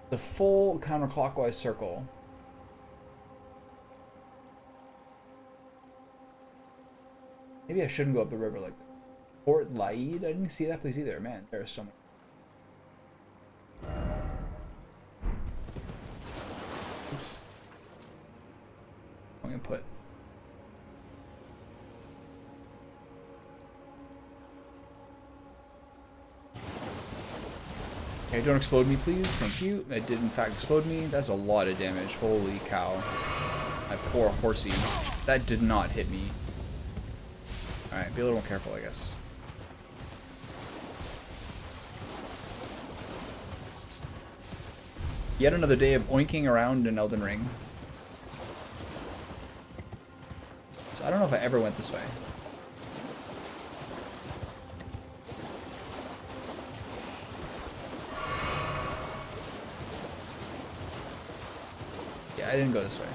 The full counterclockwise circle. Maybe I shouldn't go up the river like that. Fort Laid? I didn't see that place either. Man, there are so many. Oops. I'm gonna put. Okay, don't explode me, please. Thank you. It did in fact explode me. That's a lot of damage. Holy cow. My poor horsey. That did not hit me. Alright, be a little more careful, I guess. Yet another day of oinking around in Elden Ring. So I don't know if I ever went this way. Yeah, I didn't go this way.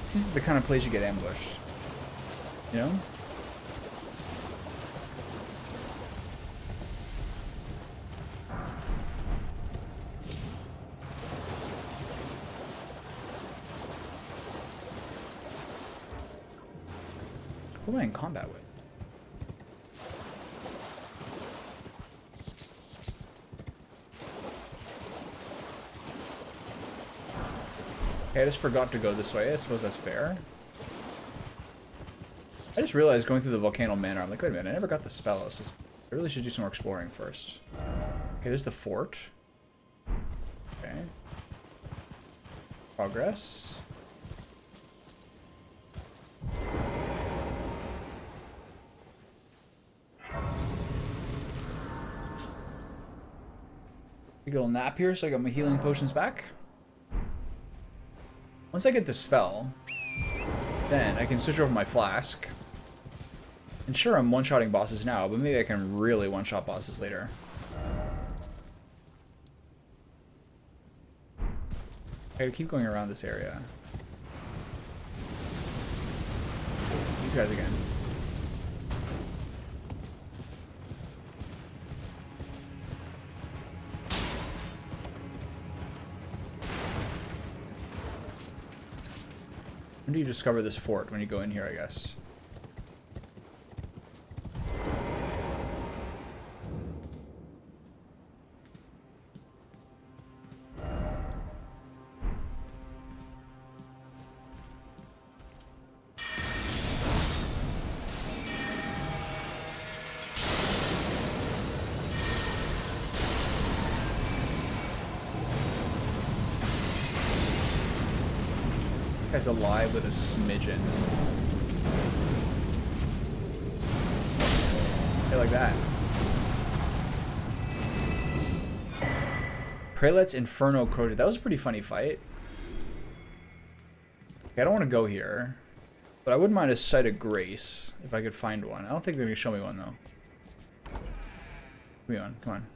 Seems like the kind of place you get ambushed. You know? Who am I in combat with? Okay, I just forgot to go this way. I suppose that's fair. I just realized going through the Volcano Manor, I'm like, wait a minute, I never got the spell. So I really should do some more exploring first. Okay, there's the fort. Okay. Progress. Take a little nap here so I got my healing potions back. Once I get the spell, then I can switch over my flask. And sure, I'm one-shotting bosses now, but maybe I can really one-shot bosses later. I gotta keep going around this area. These guys again. When do you discover this fort? When you go in here, I guess. guy's alive with a smidgen. Yeah, like that. Prelat's Inferno Crow. That was a pretty funny fight. Okay, I don't want to go here. But I wouldn't mind a Site of Grace if I could find one. I don't think they're going to show me one, though. Give me one. Come on.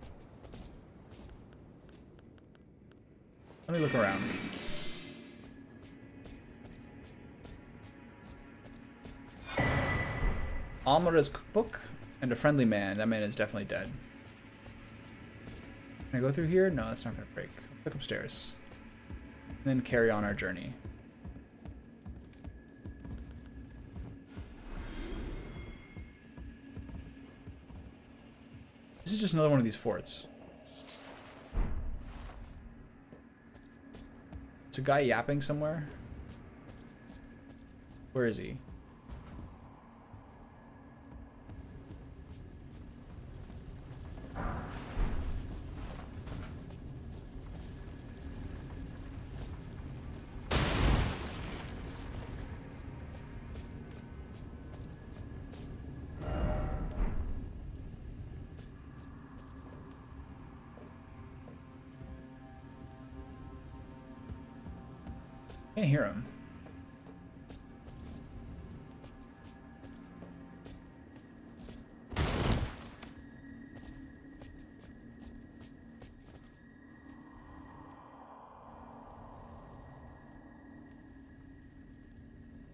Let me look around. Amara's cookbook and a friendly man. That man is definitely dead. Can I go through here? No, that's not going to break. Look upstairs. And then carry on our journey. This is just another one of these forts. It's a guy yapping somewhere. Where is he? Can't hear him.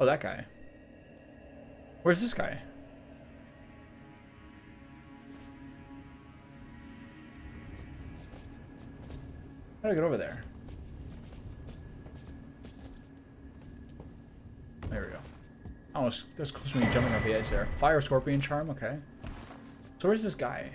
Oh, that guy. Where's this guy? How do I get over there? There we go. Almost, that's close to me jumping off the edge there. Fire Scorpion Charm, okay. So where's this guy?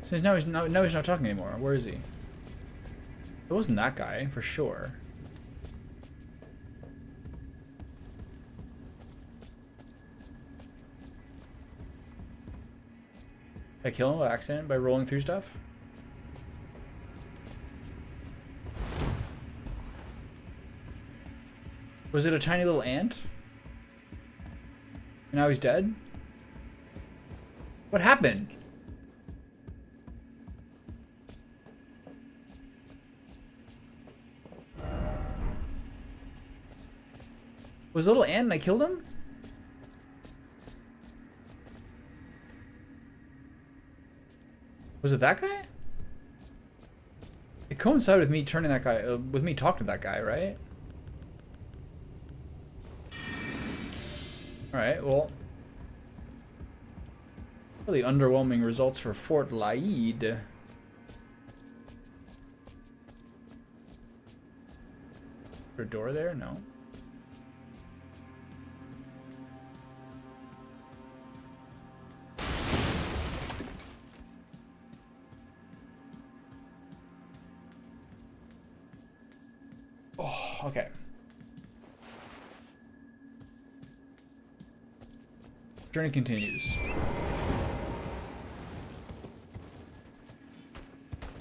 Since now he's not talking anymore. Where is he? It wasn't that guy, for sure. Did I kill him by accident by rolling through stuff? Was it a tiny little ant? And now he's dead? What happened? Was a little ant and I killed him? Was it that guy? It coincided with me turning that guy, with me talking to that guy, right? Alright, well. Really underwhelming results for Fort Laid. Is there a door there? No. Okay. Journey continues.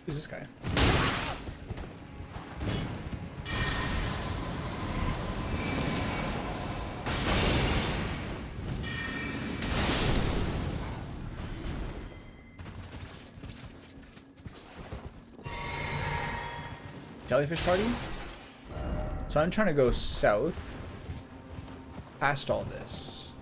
Who's this guy? Jellyfish party? So I'm trying to go south past all this.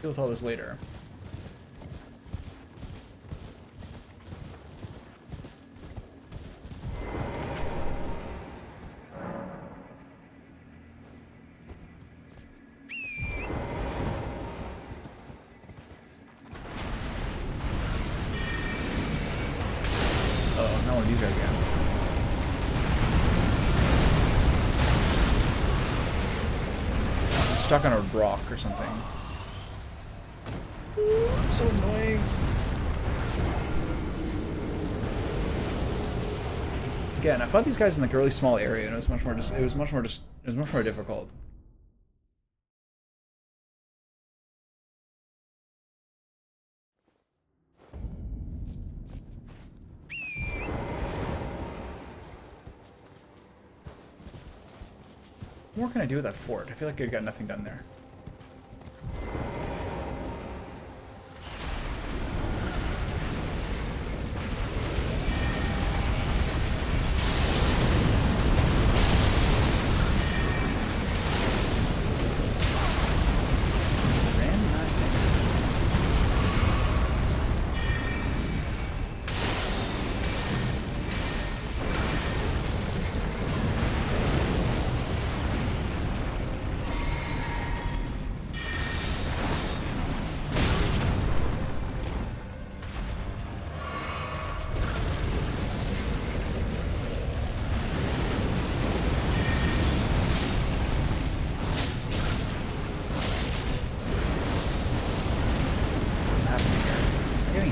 Deal with all this later. . these guys again. I'm stuck on a rock or something. Ooh, that's so annoying. Again, I fought these guys in like a really small area, and it was much more difficult. What more can I do with that fort? I feel like I got nothing done there.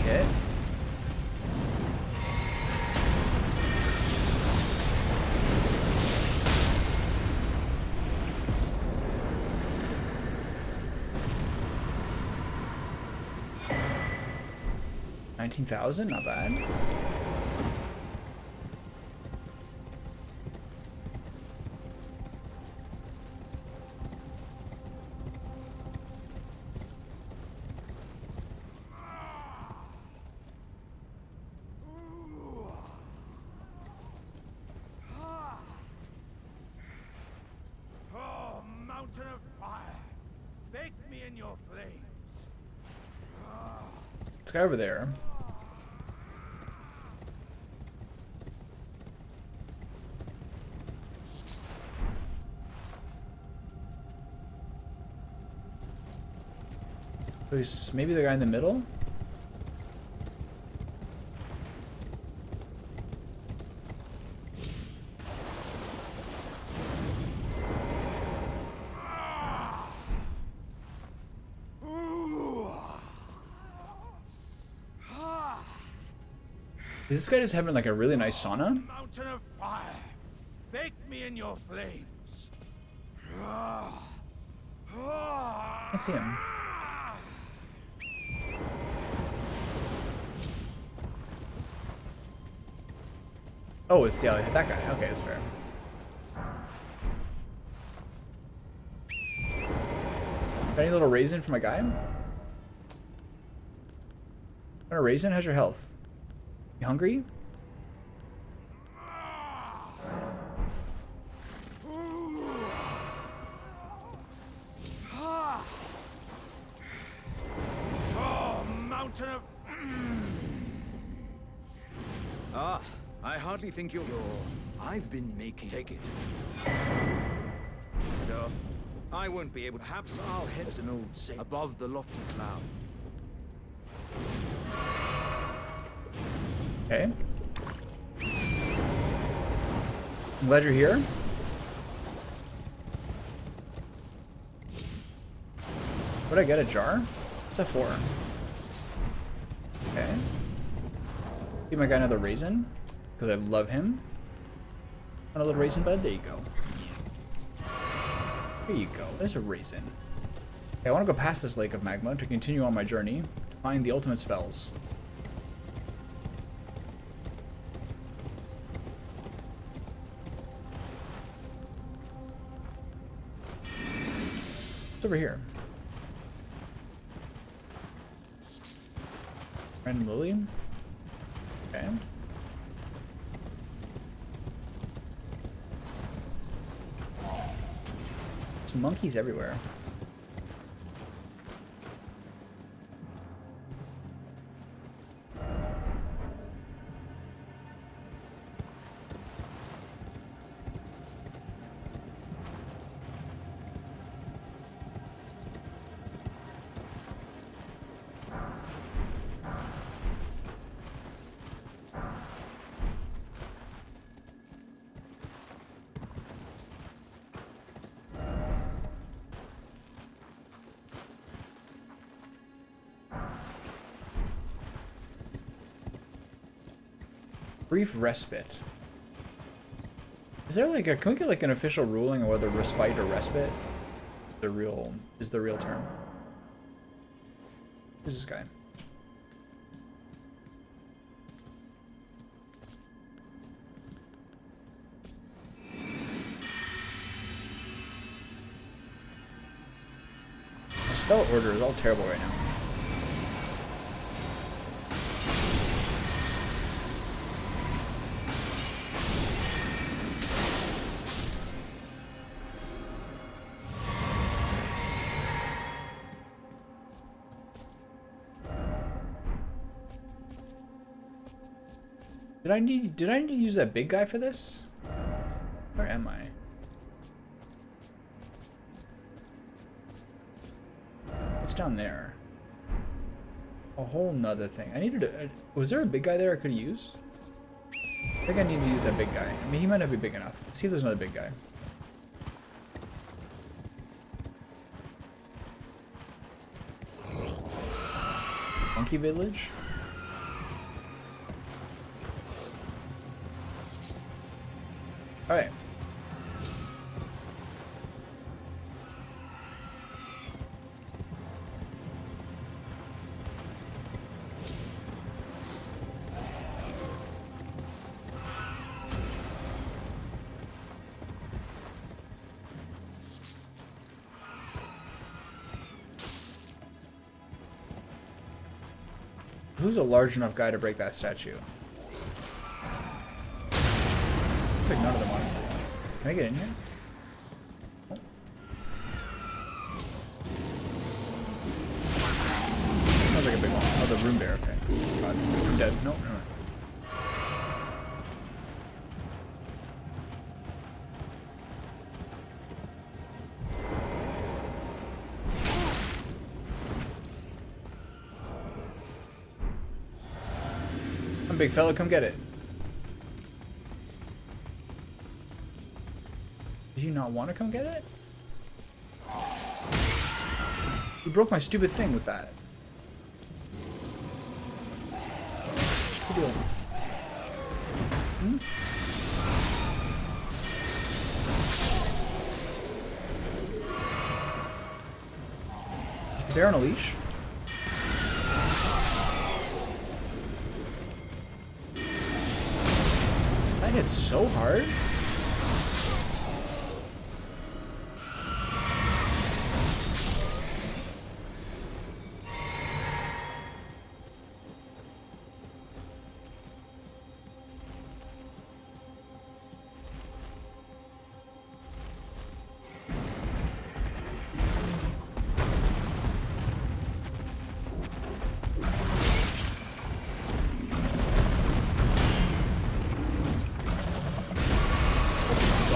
Hit. 19,000, not bad. This guy over there. There's maybe the guy in the middle? Is this guy just having like a really nice sauna? Mountain of fire, bake me in your flames. I see him. Oh, it's yeah, that guy. Okay, that's fair. Got any little raisin for my guy? Got a raisin? How's your health? You hungry? Oh, mountain of... Ah, I hardly think you're... I've been making... Take it. No, I won't be able... Perhaps I'll head as an old saint above the lofty cloud. Okay. I'm glad you're here. What'd I get? A jar? What's that for? Okay. Give my guy another raisin, because I love him. Want a little raisin bud? There you go. There you go. There's a raisin. Okay, I want to go past this lake of magma to continue on my journey to find the ultimate spells. What's over here? Random lily? Okay. There's monkeys everywhere. Brief respite. Is there like a, can we get like an official ruling on whether respite or respite is the real term? Who's this guy? My spell order is all terrible right now. Did I need to use that big guy for this? Where am I? It's down there. A whole nother thing. I needed to, was there a big guy there I could have used? I think I need to use that big guy. I mean, he might not be big enough. Let's see if there's another big guy. Monkey Village? Alright. Who's a large enough guy to break that statue? Looks like none of them, honestly. Can I get in here? Oh. That sounds like a big one. Oh, the room bear. Okay. God, I'm dead. Nope. No. Come, big fella, come get it. Did you not want to come get it? You broke my stupid thing with that. What's the deal? Hmm? Is the bear on a leash? That hit so hard.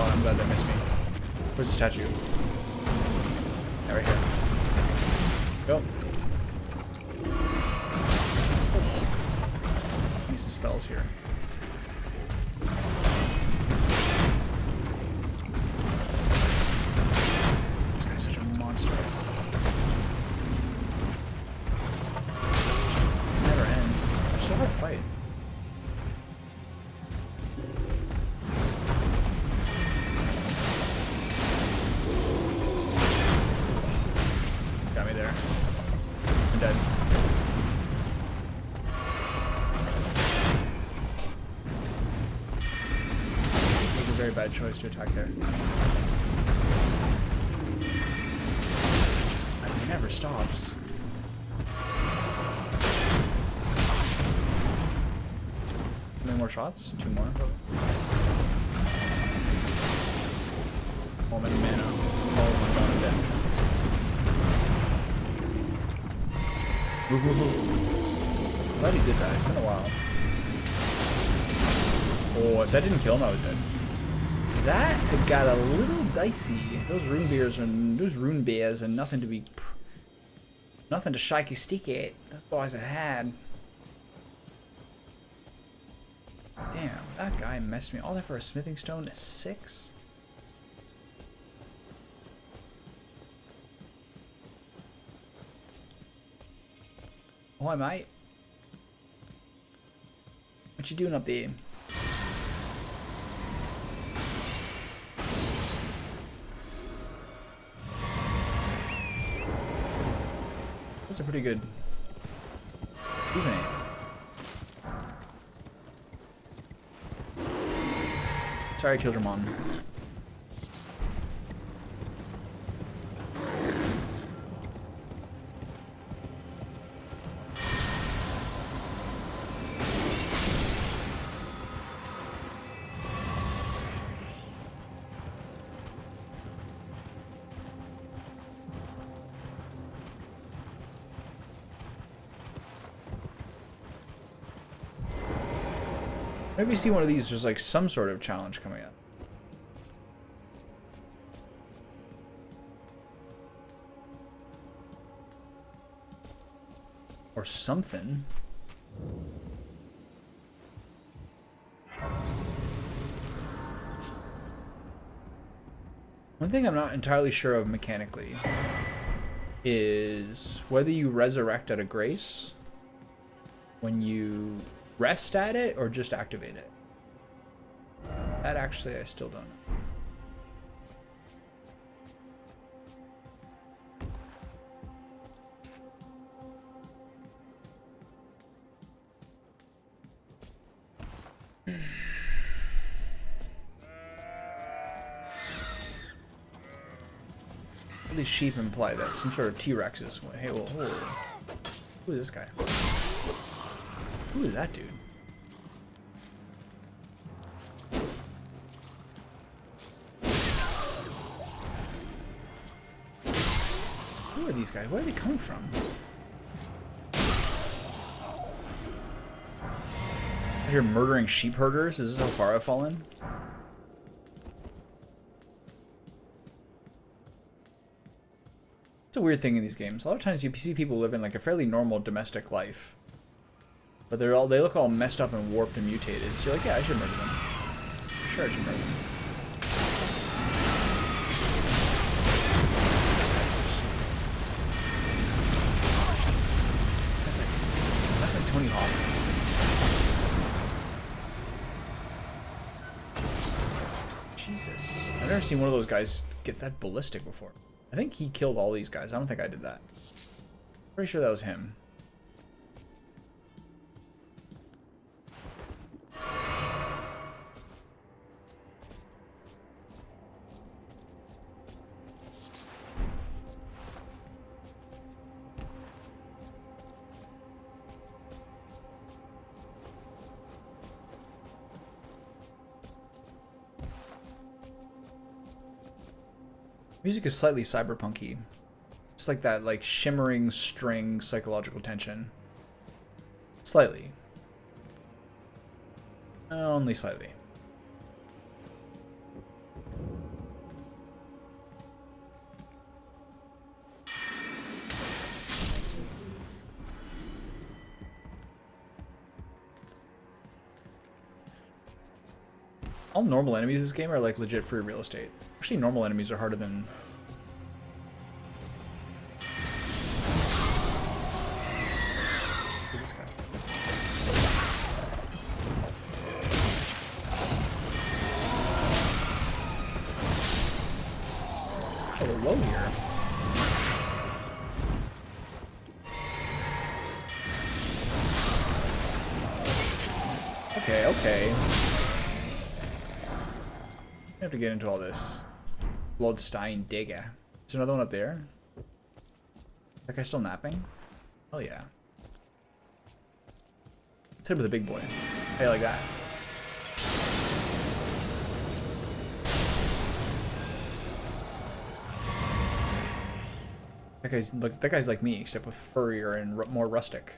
I'm glad that missed me. Where's the statue? Yeah, right here. Go. Oh. I need some spells here. This guy's such a monster. It never ends. They're so hard to fight. Got me there. I'm dead. It was a very bad choice to attack there. It never stops. How many more shots? 2 more, probably. Oh, many mana. Oh my god, I'm dead. Move, move, move. Glad he did that. It's been a while. Oh, if that didn't kill him, I was dead. That got a little dicey. Those rune bears are nothing to shaky stick at. Those boys are had. Damn, that guy messed me. All that for a smithing stone is 6. Oh, mate. What you doing up there? That's a pretty good evening. Sorry I killed your mom. Maybe see one of these, there's like some sort of challenge coming up. Or something. One thing I'm not entirely sure of mechanically is whether you resurrect at a grace when you rest at it or just activate it. That actually I still don't know. All these sheep imply that some sort of T-Rexes. Hey, whoa, who is this guy? Who is that dude? Who are these guys? Where are they coming from? I hear murdering sheep herders. Is this how far I've fallen? It's a weird thing in these games. A lot of times you see people living like a fairly normal domestic life, but they look all messed up and warped and mutated. So you're like, yeah, I should murder them. Sure, I should murder them. That's like Tony Hawk. Jesus, I've never seen one of those guys get that ballistic before. I think he killed all these guys. I don't think I did that. Pretty sure that was him. Music is slightly cyberpunky. It's like that, like shimmering string psychological tension. Slightly. Only slightly. All normal enemies in this game are like legit free real estate. Actually, normal enemies are harder than... Who's this guy? Oh, they're low here. Okay, okay. I have to get into all this. Bloodstein Digger. Is there another one up there? That guy's still napping? Oh yeah. Let's hit him with a big boy. Hey, like that. That guy's like me, except with furrier and more rustic.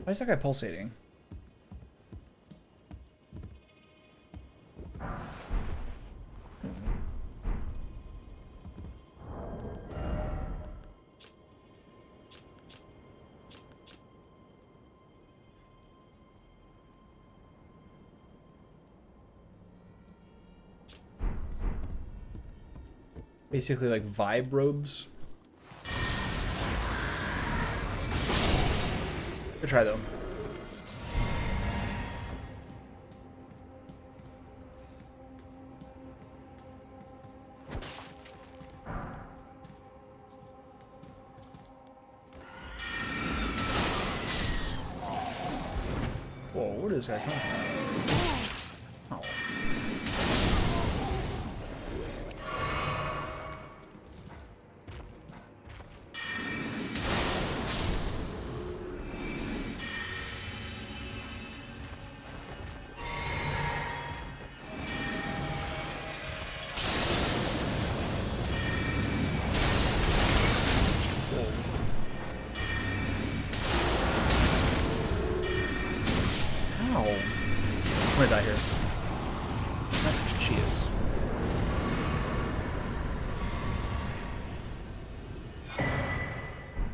Why is that guy pulsating? Basically like vibe robes. Good try though. Whoa, where does this guy come from? Oh. Ow. I'm gonna die here. She is.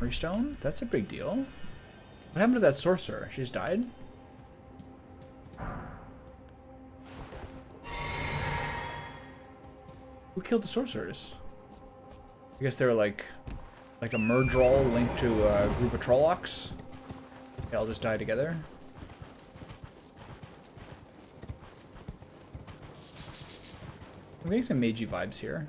Stone? That's a big deal. What happened to that sorcerer? She just died? Who killed the sorcerers? I guess they were like a murder linked to a group of Trollocs. They all just die together. I'm getting some Maggie vibes here.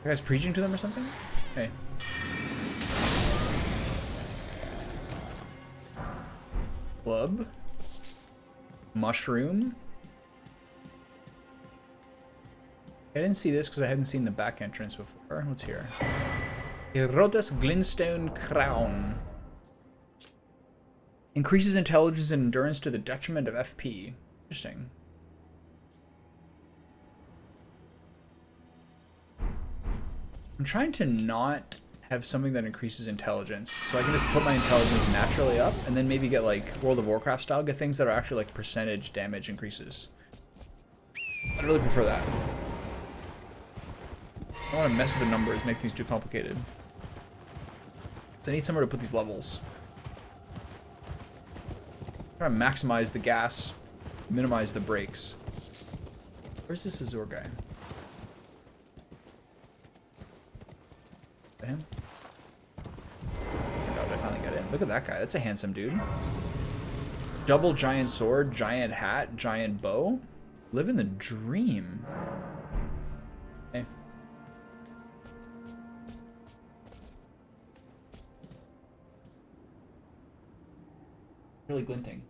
You guys preaching to them or something? Hey. Club. Mushroom. I didn't see this because I hadn't seen the back entrance before. What's here? Erotus Glintstone Crown. Increases intelligence and endurance to the detriment of FP. Interesting. I'm trying to not have something that increases intelligence, so I can just put my intelligence naturally up and then maybe get like World of Warcraft style, get things that are actually like percentage damage increases. I'd really prefer that. I don't want to mess with the numbers, make things too complicated. So I need somewhere to put these levels. I'm trying to maximize the gas, minimize the brakes. Where's this Azur guy? Him? Oh god, I finally got in. Look at that guy. That's a handsome dude. Double giant sword, giant hat, giant bow. Living the dream. Hey. Really glinting.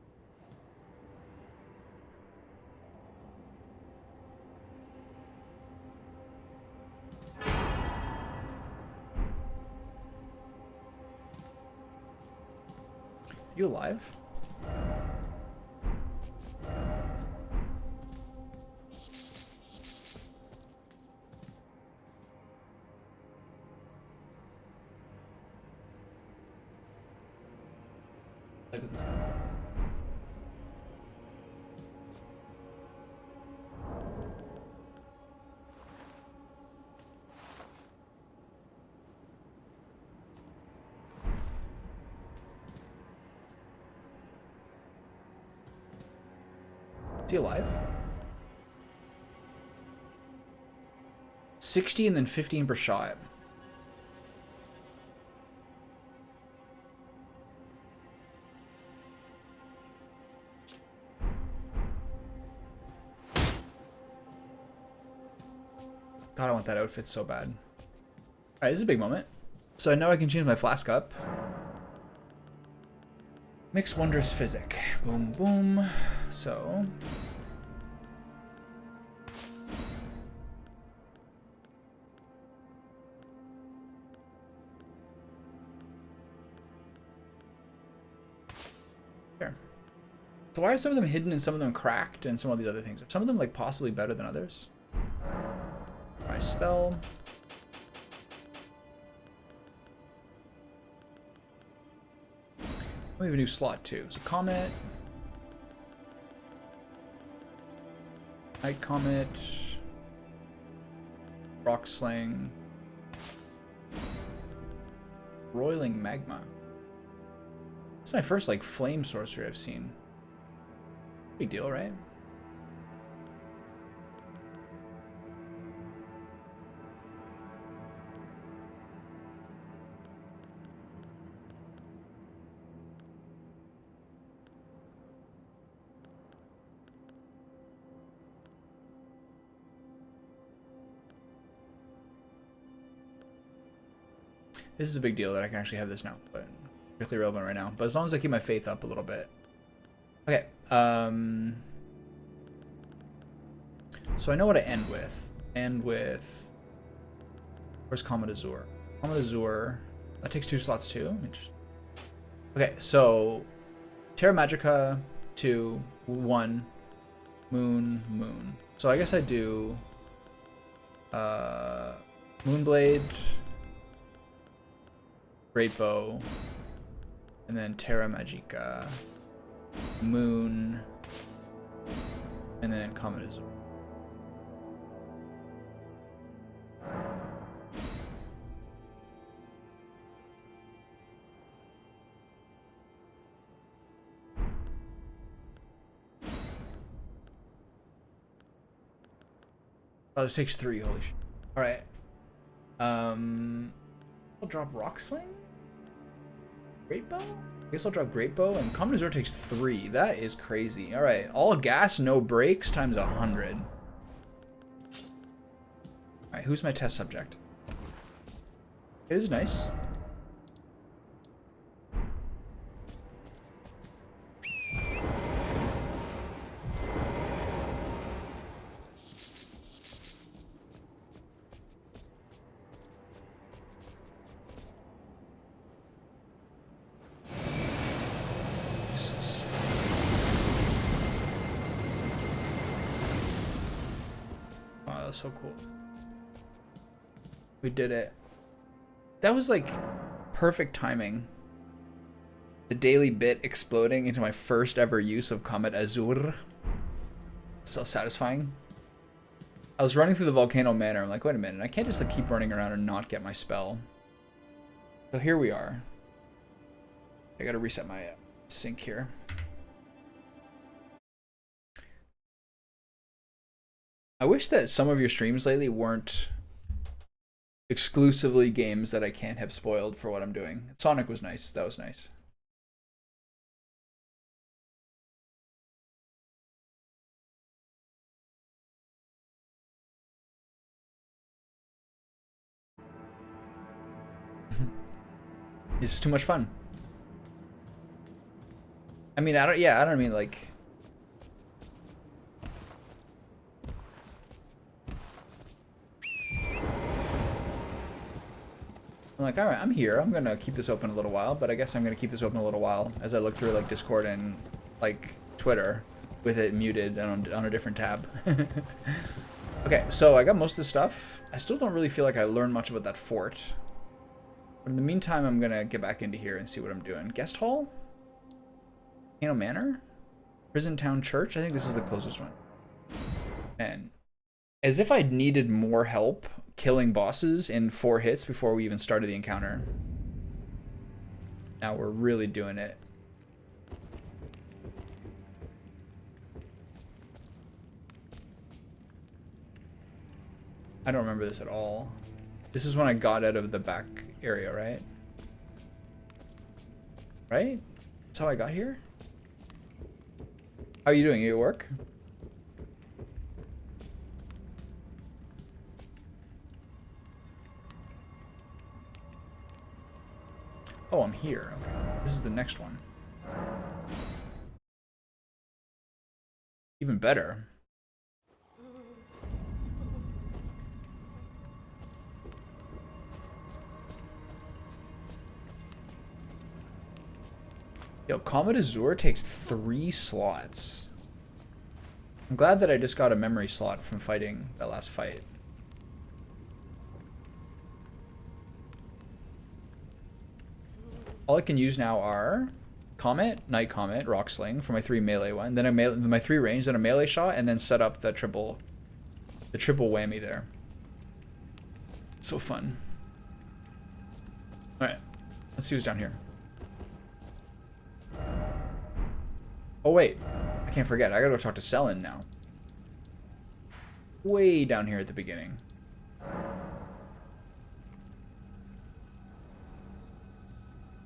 You alive? Look at this. Is he alive? 60 and then 15 per shot. God, I want that outfit so bad. Alright, this is a big moment. So I know I can change my flask up. Mix Wondrous Physic. Boom, boom. So... There. So why are some of them hidden and some of them cracked and some of these other things? Are some of them like possibly better than others? My spell. We have a new slot too. So Comet. Night Comet. Rock Sling. Roiling Magma. It's my first like flame sorcery I've seen. Big deal, right? This is a big deal that I can actually have this now, but particularly relevant right now. But as long as I keep my faith up a little bit. Okay. So I know what to end with. End with. Where's Comet Azur? Comet Azur. That takes 2 slots too. Interesting. Okay, so Terra Magica 2, 1, Moon, Moon. So I guess I do Moonblade, Great Bow, and then Terra Magica, Moon, and then Comet Azur. Oh, this takes 3, holy shit. Alright. I'll drop Rock Sling? Great Bow? I guess I'll drop Great Bow, and Comet Azur takes 3. That is crazy. Alright, all gas, no brakes, times 100. Alright, who's my test subject? This is nice. So cool. We did it. That was like perfect timing. The daily bit exploding into my first ever use of Comet Azur. So satisfying. I was running through the Volcano Manor. I'm like, wait a minute. I can't just like keep running around and not get my spell. So here we are. I gotta reset my sync here. I wish that some of your streams lately weren't exclusively games that I can't have spoiled for what I'm doing. Sonic was nice. That was nice. It's too much fun. I mean, I don't mean like... I'm like, all right, I'm here. I'm going to keep this open a little while, but I guess I'm going to keep this open a little while as I look through like Discord and like Twitter with it muted and on a different tab. Okay, so I got most of the stuff. I still don't really feel like I learned much about that fort. But in the meantime, I'm going to get back into here and see what I'm doing. Guest Hall? Volcano Manor? Prison Town Church? I think this is the closest one. And as if I'd needed more help killing bosses in 4 hits before we even started the encounter. Now we're really doing it. I don't remember this at all. This is when I got out of the back area, right? Right? That's how I got here? How are you doing? You at work? Oh, I'm here. Okay. This is the next one. Even better. Yo, Comet Azur takes 3 slots. I'm glad that I just got a memory slot from fighting that last fight. All I can use now are Comet, Night Comet, Rock Sling for my 3 melee one, then my 3 range, then a melee shot, and then set up the triple whammy there. So fun. All right, let's see who's down here. Oh wait, I can't forget. I gotta go talk to Selin now. Way down here at the beginning.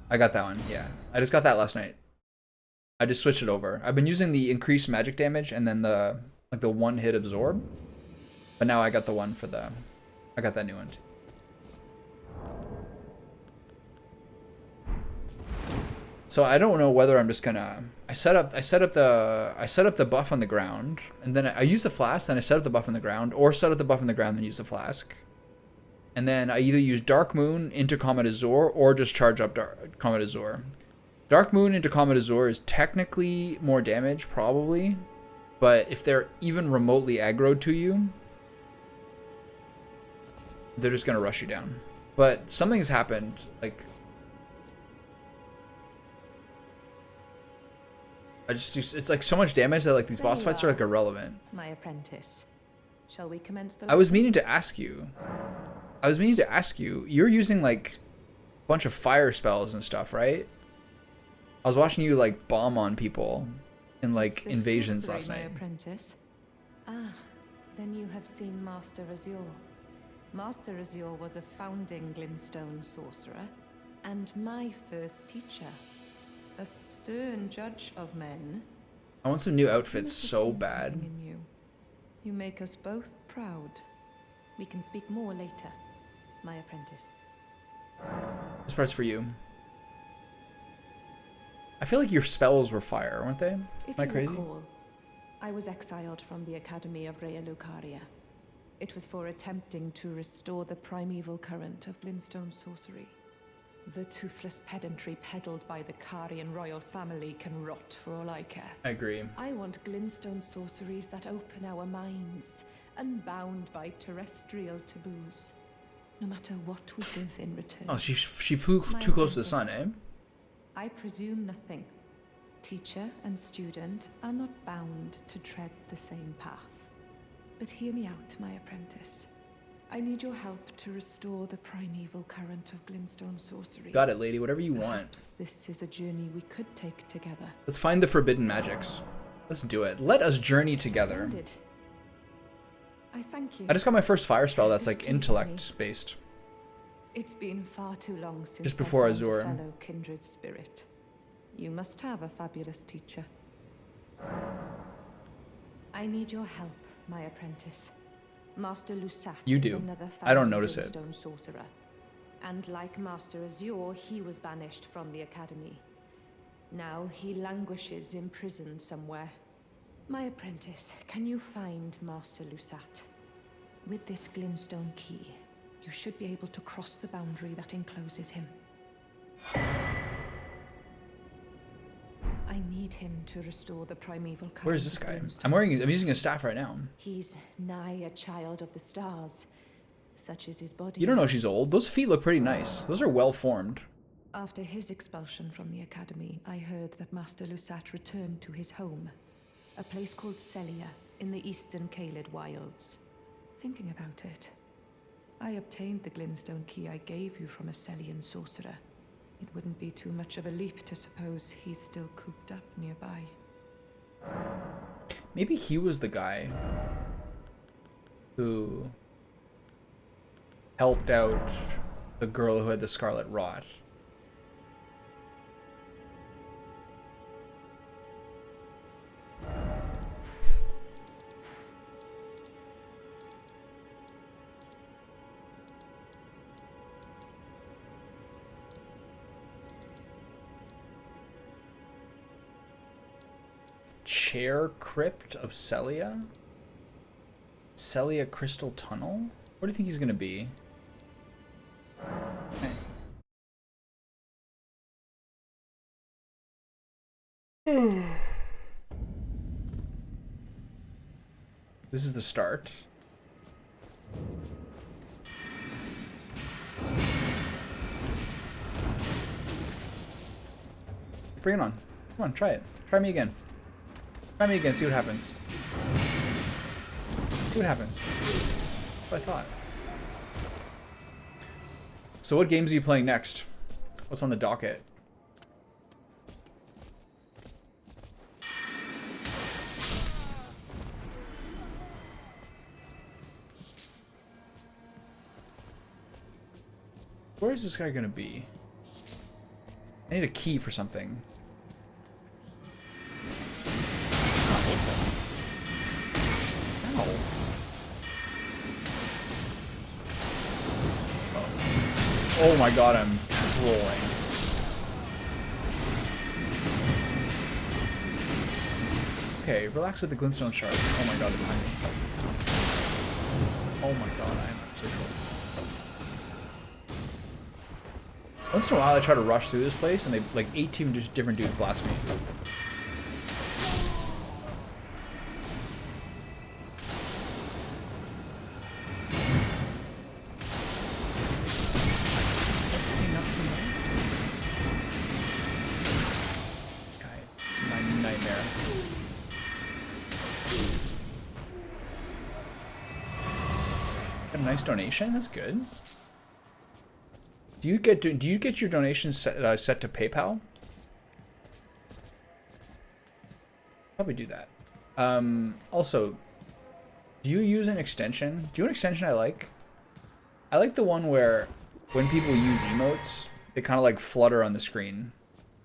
I got that one, yeah. I just got that last night. I just switched it over. I've been using the increased magic damage and then the one hit absorb. But now I got the one for the, I got that new one too. So I don't know whether I'm just gonna, I set up the buff on the ground, and then I use the flask, then I set up the buff on the ground, or set up the buff on the ground, then use the flask. And then I either use Dark Moon into Comet Azur or just charge up Comet Azur. Dark Moon into Comet Azur is technically more damage, probably. But if they're even remotely aggroed to you, they're just going to rush you down. But something's happened. Like, it's like so much damage that like these boss fights are like irrelevant. My apprentice. Shall we commence the... I was meaning to ask you, you're using like a bunch of fire spells and stuff, right? I was watching you like bomb on people in like invasions last night. My apprentice? Ah, then you have seen Master Azur. Master Azur was a founding Glintstone sorcerer and my first teacher. A stern judge of men. I want some new outfits so bad. In you. You make us both proud. We can speak more later, my apprentice. This part's for you. I feel like your spells were fire, weren't they? Am I crazy? Recall, I was exiled from the Academy of Rhea Lucaria. It was for attempting to restore the primeval current of Glintstone sorcery. The toothless pedantry peddled by the Carian royal family can rot for all I care. I agree. I want Glintstone sorceries that open our minds, unbound by terrestrial taboos, no matter what we give in return. Oh, she flew too close to the sun, eh? I presume nothing. Teacher and student are not bound to tread the same path. But hear me out, my apprentice. I need your help to restore the primeval current of Glintstone sorcery. Got it, lady. Whatever you Perhaps want. This is a journey we could take together. Let's find the forbidden magics. Let's do it. Let us journey together. Splendid. I thank you. I just got my first fire spell that's like intellect based. It's been far too long since Just before I found a Azur. fellow kindred spirit. You must have a fabulous teacher. I need your help, my apprentice. Master Lusat You is do. another I don't founding notice it. Glintstone sorcerer. And like Master Azur, he was banished from the academy. Now he languishes in prison somewhere. My apprentice, can you find Master Lusat? With this Glintstone key, you should be able to cross the boundary that encloses him. I need him to restore the primeval current. Where is this guy? of Glintstone I'm using a staff right now. He's nigh a child of the stars. Such is his body. You don't know she's old. Those feet look pretty nice. Those are well formed. After his expulsion from the academy, I heard that Master Lusat returned to his home, a place called Celia in the eastern Caelid wilds. Thinking about it, I obtained the Glintstone key I gave you from a Celian sorcerer. It wouldn't be too much of a leap to suppose he's still cooped up nearby. Maybe he was the guy who helped out the girl who had the scarlet rot. Chair Crypt of Celia? Celia Crystal Tunnel? What do you think he's gonna be? This is the start. Bring it on. Come on, try it. Try me again. Try me again, see what happens. See what happens. That's what I thought. So what games are you playing next? What's on the docket? Where is this guy gonna be? I need a key for something. Ow. Oh my god, I'm trolling. Okay, relax with the glintstone shards. Oh my god, they're behind me. Oh my god, I am so trolling. Once in a while, I try to rush through this place, and they like 18 just different dudes blast me. Is that the same not same guy? This guy is my nightmare. Got a nice donation. That's good. Do you get your donations set to PayPal? Probably do that. Also, do you use an extension? Do you know an extension I like? I like the one where when people use emotes, they kind of like flutter on the screen.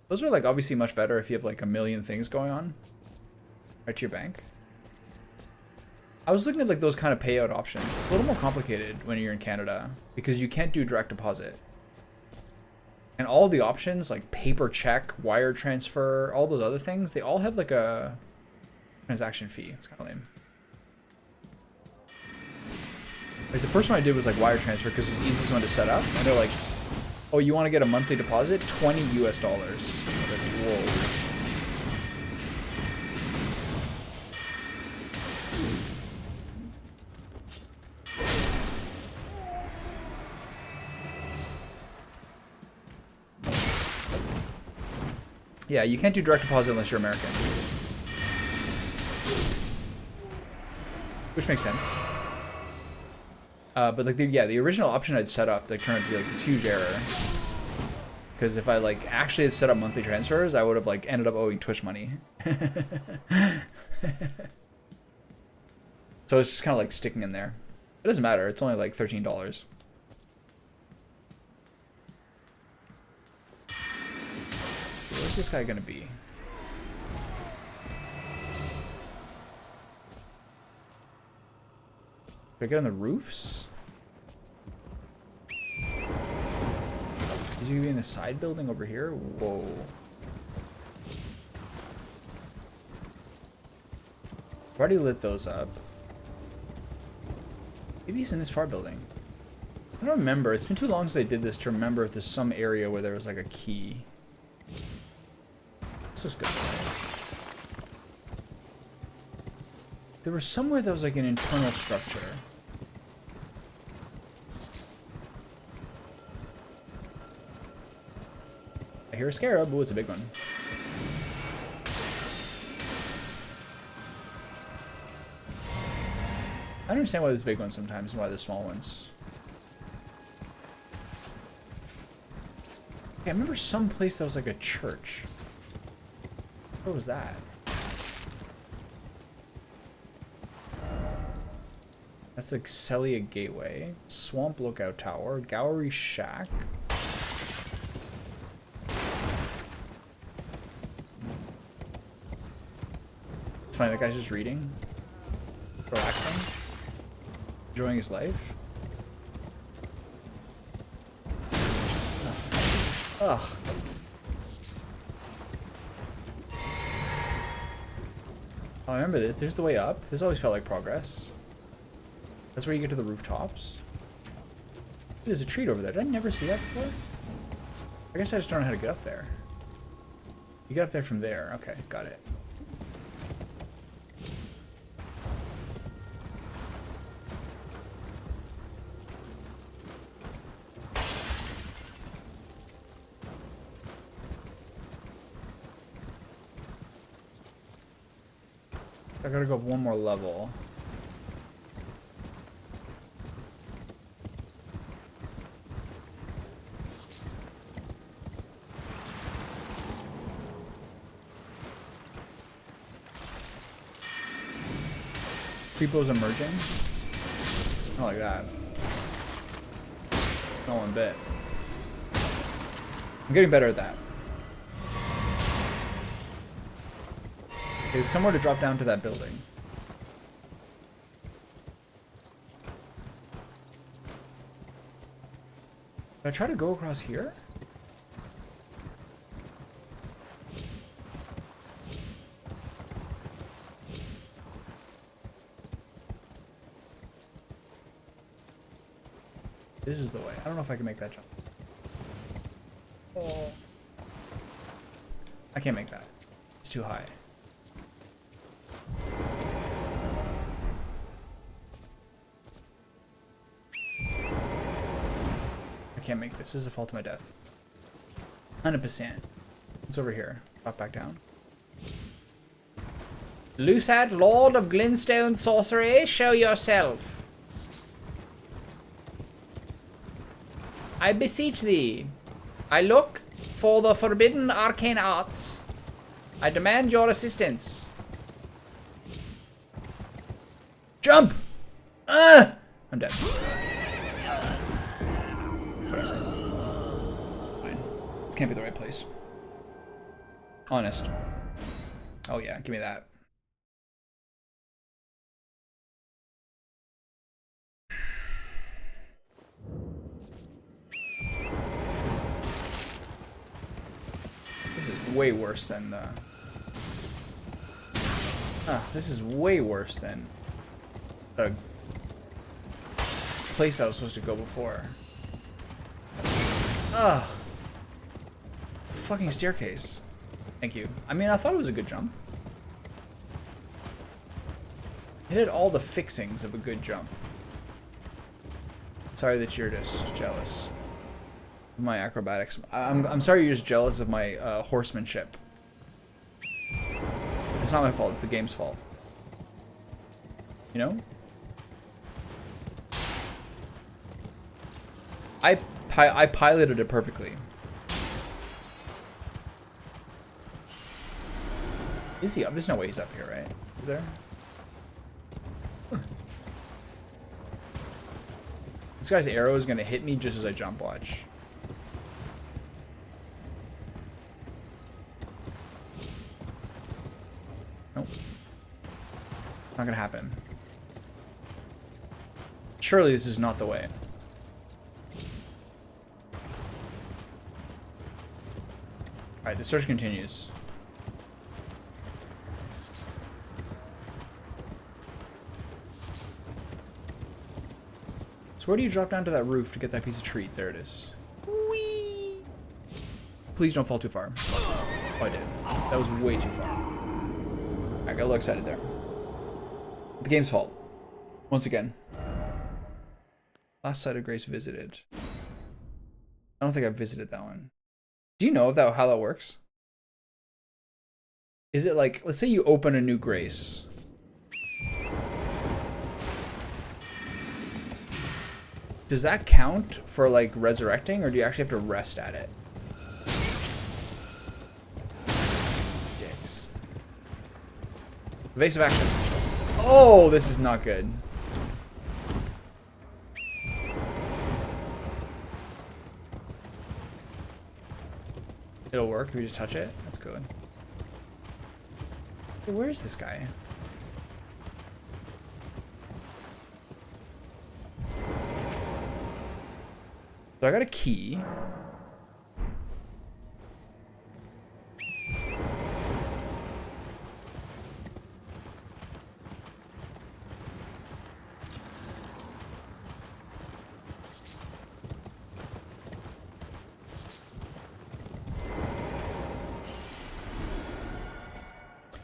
Those are like obviously much better if you have like a million things going on right to your bank. I was looking at like those kind of payout options. It's a little more complicated when you're in Canada because you can't do direct deposit. And all the options, like paper check, wire transfer, all those other things, they all have like a transaction fee. It's kind of lame. Like the first one I did was like wire transfer because it was the easiest one to set up. And they're like, oh, you want to get a monthly deposit? $20 US. I was like, whoa. Yeah, you can't do direct deposit unless you're American. Which makes sense. But like, the original option I'd set up, like, turned out to be like this huge error. Because if I like actually had set up monthly transfers, I would have like ended up owing Twitch money. So it's just kind of like sticking in there. It doesn't matter. It's only like $13. Where's this guy gonna be? Do I get on the roofs? Is he gonna be in the side building over here? Whoa. I've already lit those up. Maybe he's in this far building. I don't remember. It's been too long since I did this to remember if there's some area where there was like a key. This was good. There was somewhere that was like an internal structure. I hear a scarab. Oh, it's a big one. I don't understand why there's big ones sometimes and why there's small ones. Yeah, I remember some place that was like a church. What was that? That's like Celia Gateway, Swamp Lookout Tower, Gowery Shack. It's funny, that guy's just reading, relaxing, enjoying his life. Ugh. Oh, I remember this. There's the way up. This always felt like progress. That's where you get to the rooftops. There's a treat over there. Did I never see that before? I guess I just don't know how to get up there. You get up there from there. Okay, got it. I gotta go up one more level. Creepo's emerging. Not like that. Not one bit. I'm getting better at that. There's somewhere to drop down to that building. Did I try to go across here? This is the way. I don't know if I can make that jump. Oh. I can't make that. It's too high. I can't make this. This is a fall to my death. 100%. What's over here? Drop back down. Lusad, Lord of Glintstone Sorcery, show yourself. I beseech thee. I look for the forbidden arcane arts. I demand your assistance. Jump! I'm dead. Fine. This can't be the right place. Honest. Oh yeah, give me that. This is way worse than the... this is way worse than the place I was supposed to go before. It's the fucking staircase. Thank you. I mean, I thought it was a good jump. It had all the fixings of a good jump. Sorry that you're just jealous. My acrobatics. I'm sorry you're just jealous of my horsemanship. It's not my fault, it's the game's fault. You know? I piloted it perfectly. Is he up? There's no way he's up here, right? Is there? This guy's arrow is gonna hit me just as I jump, watch. Nope. Not gonna happen. Surely this is not the way. Alright, the search continues. So where do you drop down to that roof to get that piece of treat? There it is. Whee! Please don't fall too far. Oh, I did. That was way too far. I got a little excited there. The game's fault. Once again. Last site of grace visited. I don't think I've visited that one. Do you know how that works? Is it like, let's say you open a new grace. Does that count for like resurrecting, or do you actually have to rest at it? Dicks. Evasive action. Oh, this is not good. It'll work if you just touch it. That's good. Hey, where is this guy? So I got a key.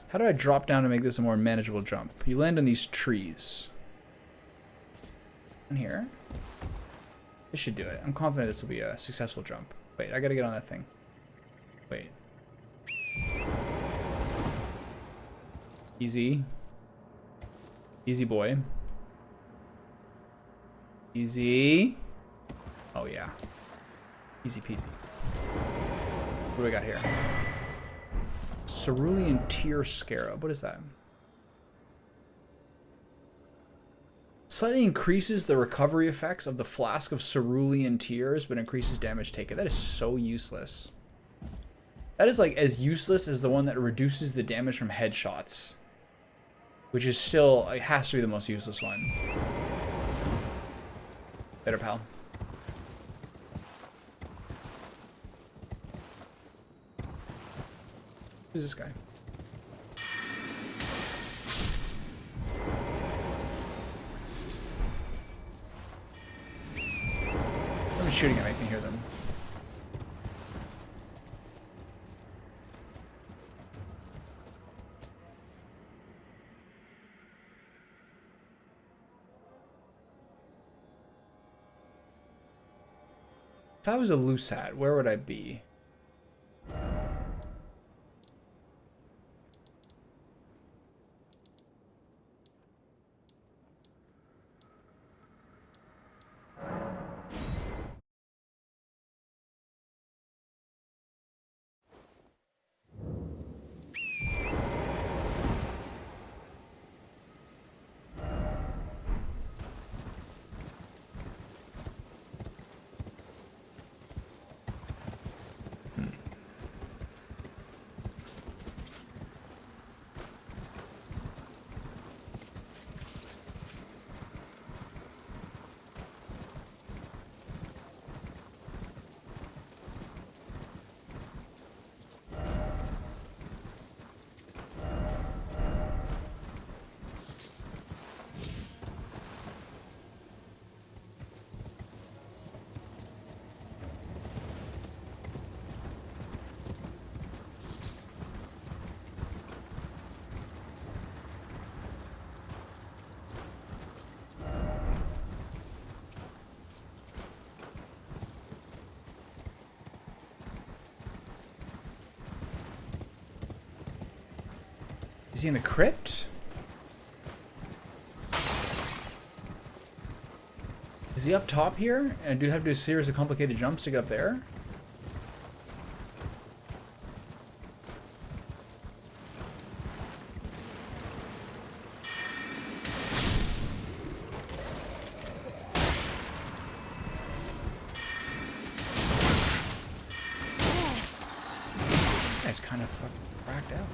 How do I drop down to make this a more manageable jump? You land on these trees. In here. This should do it. I'm confident this will be a successful jump. Wait, I gotta get on that thing. Wait. Easy. Easy boy. Easy. Oh yeah. Easy peasy. What do we got here? Cerulean Tear Scarab. What is that? Slightly increases the recovery effects of the flask of cerulean tears, but increases damage taken. That is so useless. That is like as useless as the one that reduces the damage from headshots. Which is still, it has to be the most useless one. Better pal. Who's this guy? Someone's shooting at me, I can hear them. If I was a Lusat, where would I be? Is he in the crypt? Is he up top here? And do you have to do a series of complicated jumps to get up there? This guy's kind of fucking cracked out.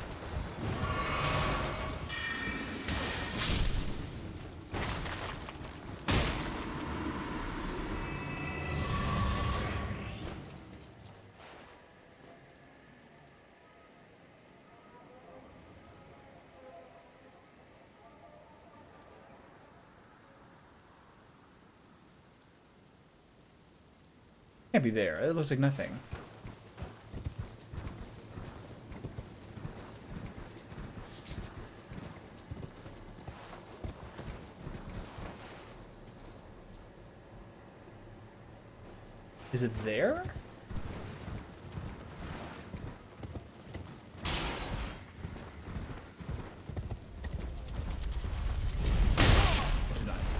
Can't be there. It looks like nothing. Is it there?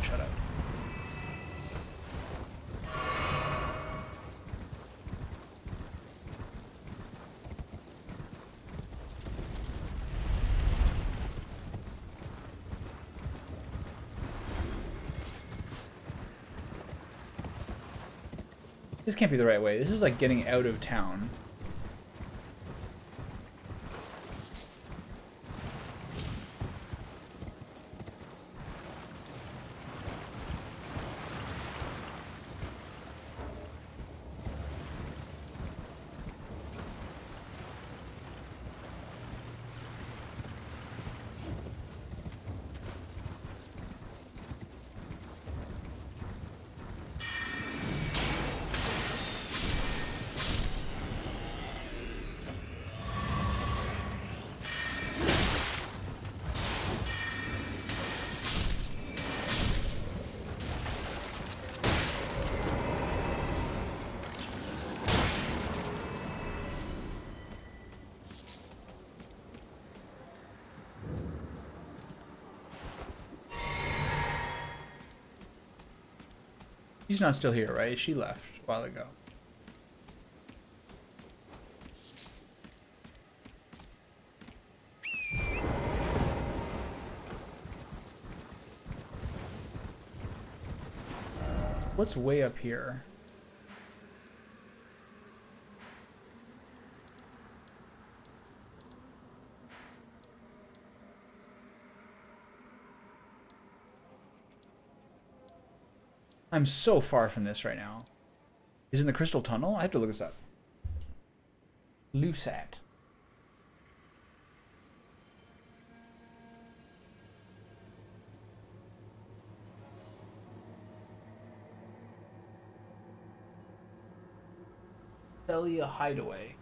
Shut up. This can't be the right way. This is like getting out of town. She's not still here, right? She left a while ago. What's way up here? I'm so far from this right now. Is it in the Crystal Tunnel? I have to look this up. Lusat. Celia Hideaway.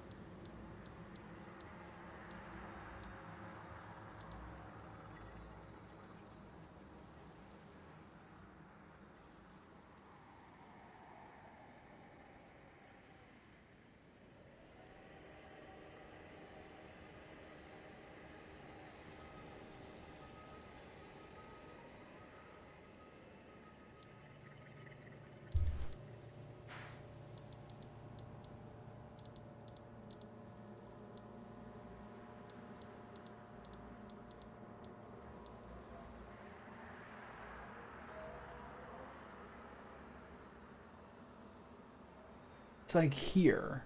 It's like here.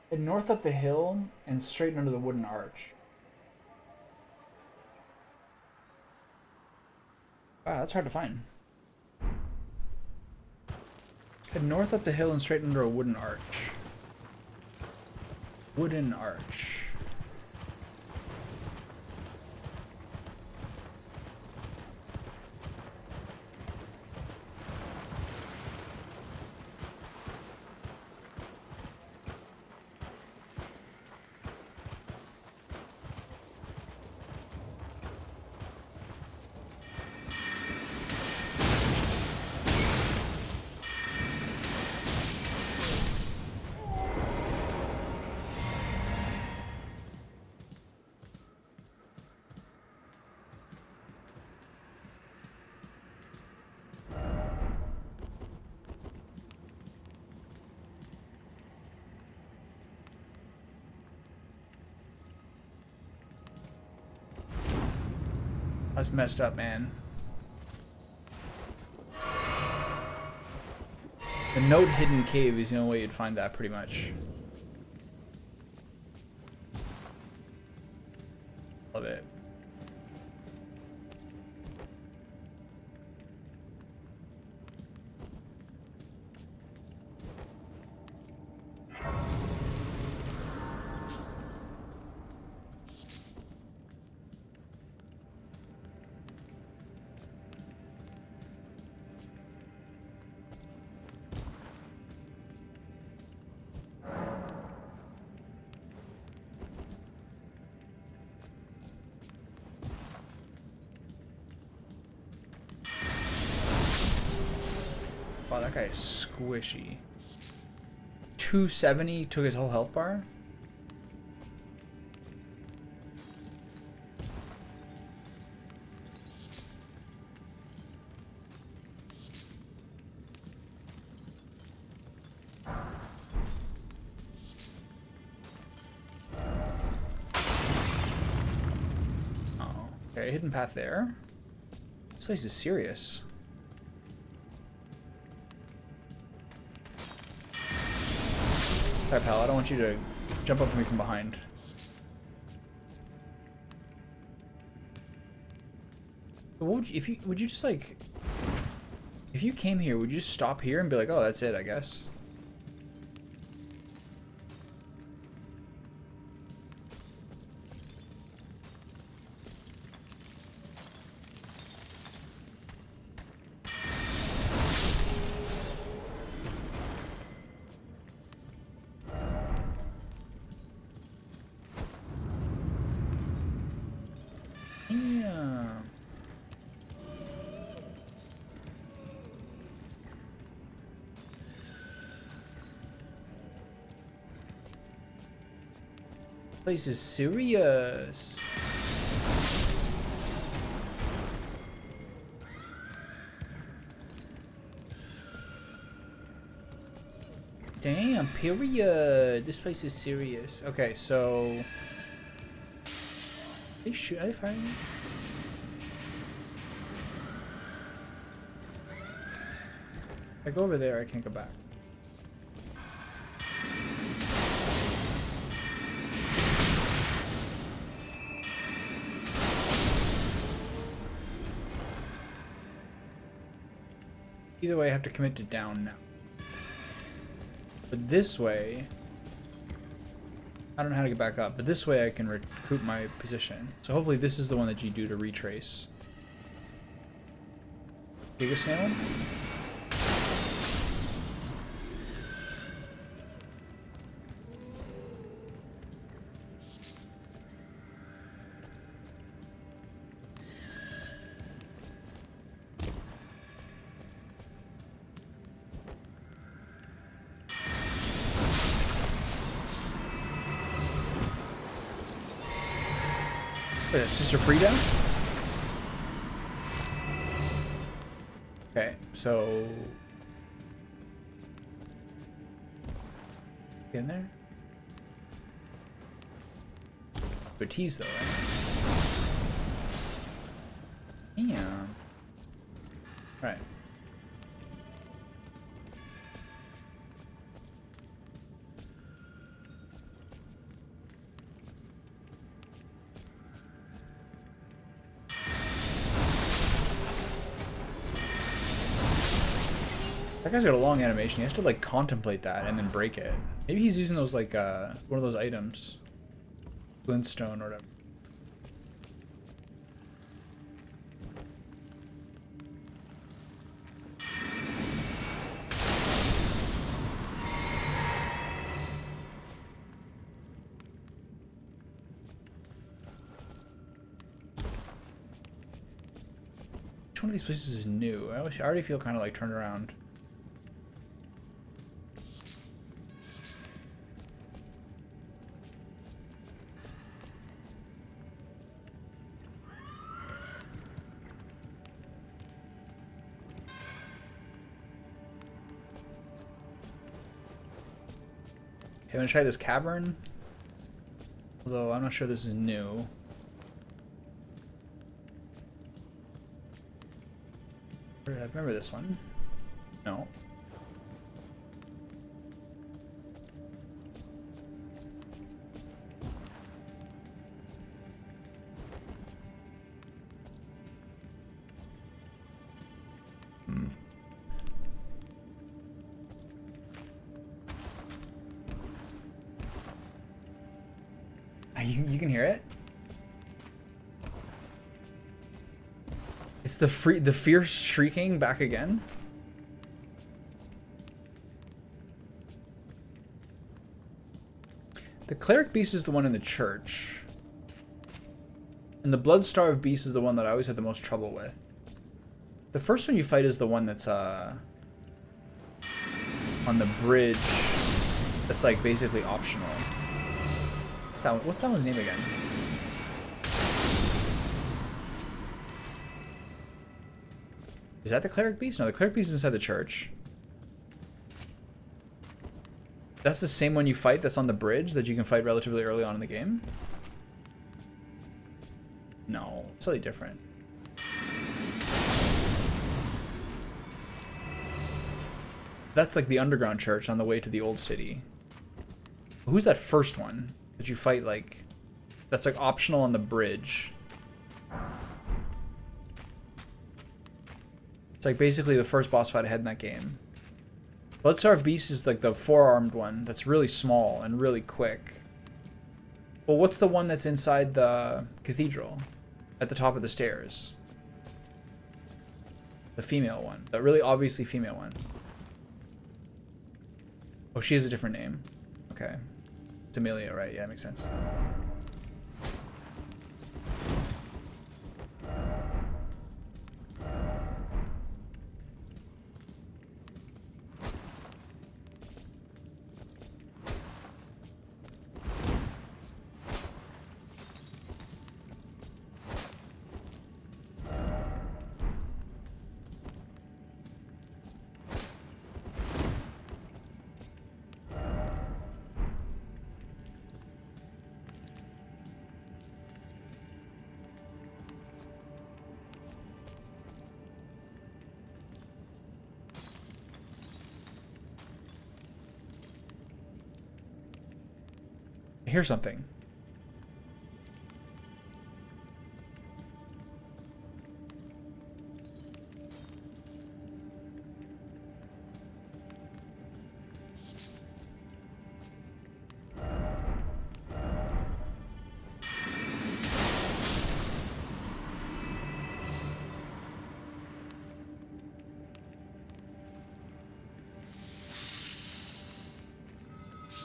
Head north up the hill and straighten under the wooden arch. Wow, that's hard to find. Head north up the hill and straight under a wooden arch. Wooden arch. That's messed up, man. The note hidden cave is the only way you'd find that, pretty much. Love it. Wow, that guy is squishy. 270 took his whole health bar? Oh, okay, hidden path there. This place is serious. Alright, pal, I don't want you to jump up to me from behind. What would you, would you just like, if you came here, would you just stop here and be like, oh, that's it, I guess? Yeah. Place is serious. Damn, period. This place is serious. Okay, so they shoot. Are they firing me? If I go over there, I can't go back. Either way, I have to commit to down now. But this way, I don't know how to get back up, but this way I can recoup my position. So hopefully this is the one that you do to retrace. Giga Snail? Wait, is Sister Frida? Okay, so get in there. Good tease though, right? Yeah. Right. That guy's got a long animation. He has to like contemplate that and then break it. Maybe he's using those like one of those items. Glintstone or whatever. Which one of these places is new? I already feel kind of like turned around. Okay, I'm gonna try this cavern. Although I'm not sure this is new. I remember this one. No. You can hear it? It's the fierce shrieking back again. The cleric beast is the one in the church. And the blood-starved beast is the one that I always had the most trouble with. The first one you fight is the one that's on the bridge. That's like basically optional. What's that one's name again? Is that the cleric beast? No, the cleric beast is inside the church. That's the same one you fight that's on the bridge that you can fight relatively early on in the game? No, it's totally different. That's like the underground church on the way to the old city. Who's that first one that you fight like... That's like optional on the bridge. It's like basically the first boss fight I had in that game. Blood-Starved Beast is like the four-armed one that's really small and really quick. Well, what's the one that's inside the cathedral? At the top of the stairs? The female one. The really obviously female one. Oh, she has a different name. Okay. It's Amelia, right? Yeah, makes sense. I hear something.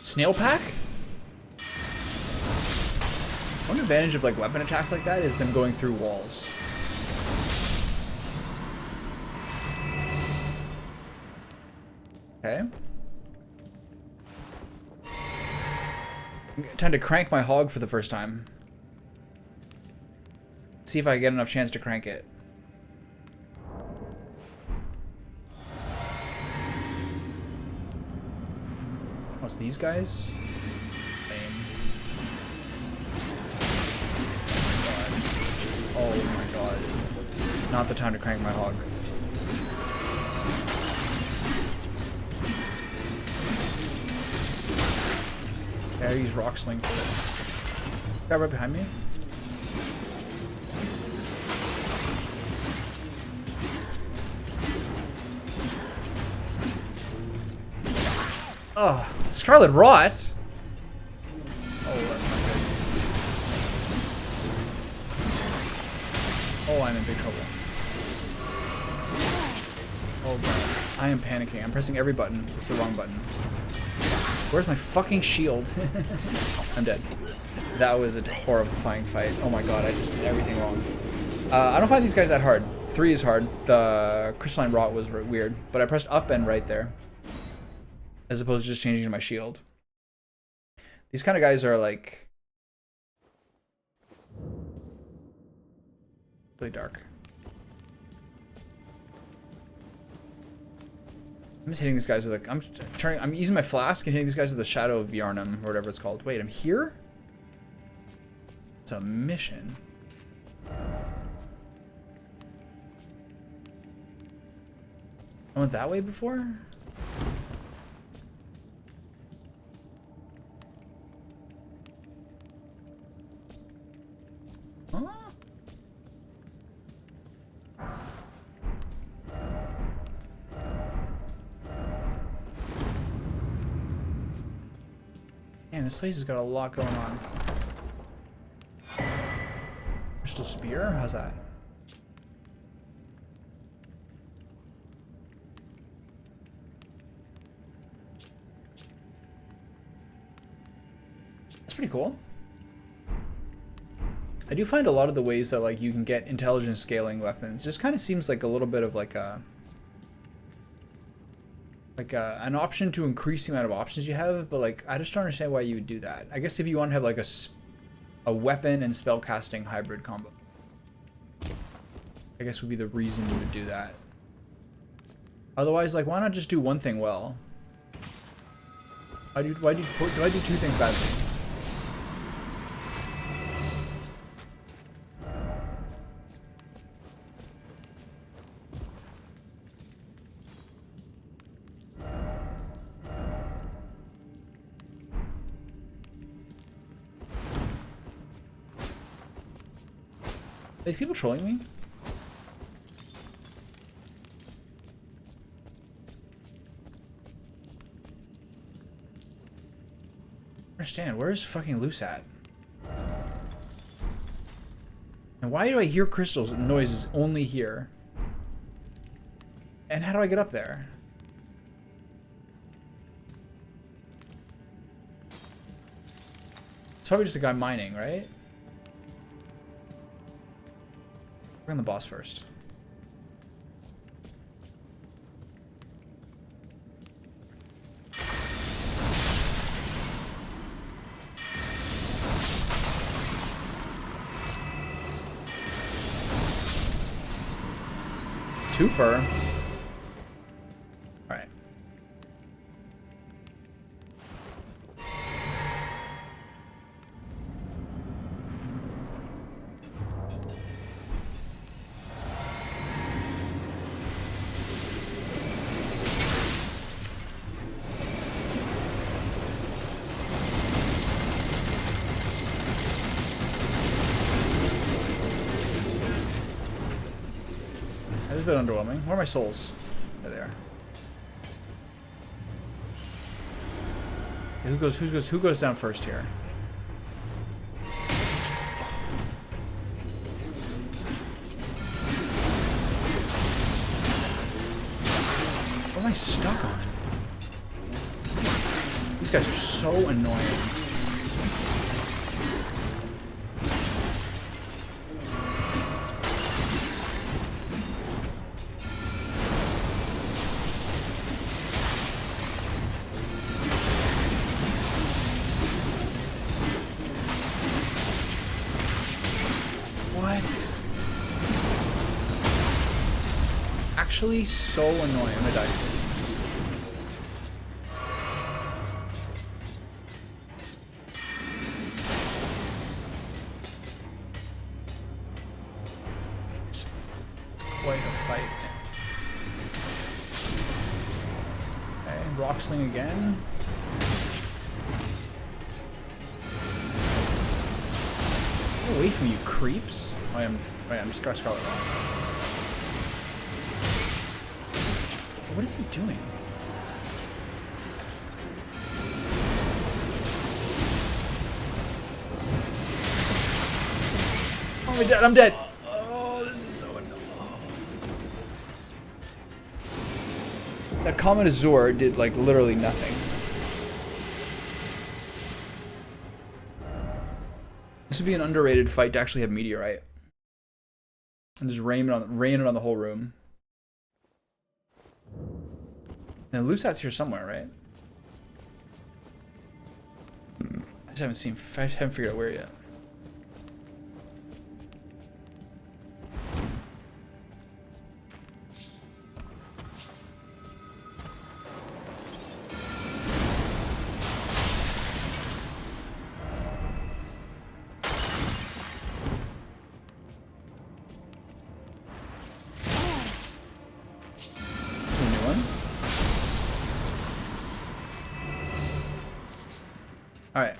Snail pack? One advantage of like weapon attacks like that is them going through walls. Okay. Time to crank my hog for the first time. See if I get enough chance to crank it. What's these guys? Oh my god, this is not the time to crank my hog. Okay, I use rock sling for this. Guy right behind me. Oh, Scarlet Rot? Oh, that's not good. Oh, I'm in big trouble. Oh god. I am panicking. I'm pressing every button. It's the wrong button. Where's my fucking shield? I'm dead. That was a horrifying fight. Oh my god, I just did everything wrong. I don't find these guys that hard. 3 is hard. The Crystalline Rot was weird. But I pressed up and right there, as opposed to just changing to my shield. These kind of guys are like really dark. I'm just hitting these guys with like I'm using my flask and hitting these guys with the Shadow of Yarnum or whatever it's called. Wait, I'm here? It's a mission. I went that way before? Huh? Man, this place has got a lot going on. Crystal Spear? How's that? That's pretty cool. I do find a lot of the ways that like you can get intelligence scaling weapons just kind of seems like a little bit of like an option to increase the amount of options you have, but like I just don't understand why you would do that. I guess if you want to have like a weapon and spell casting hybrid combo, I guess would be the reason you would do that. Otherwise, like why not just do one thing well? Why do I do 2 things badly? Are these people trolling me? I understand. Where's fucking Loose at? And why do I hear crystals noises only here? And how do I get up there? It's probably just a guy mining, right? We're on the boss first. Twofer. All right. a bit underwhelming. Where are my souls? There they are. Okay, who goes down first here? What am I stuck on? These guys are so annoying. Actually so annoying. I'm gonna die. It's quite a fight. Okay, rock sling again. Get away from you, creeps. I'm just got Scarlet wrong. What is he doing? Oh, I'm dead. I'm dead. Oh, this is so annoying. That common Azur did like literally nothing. This would be an underrated fight to actually have Meteorite. And just rain it on the whole room. And Lusat's here somewhere, right? I haven't figured out where yet. Alright.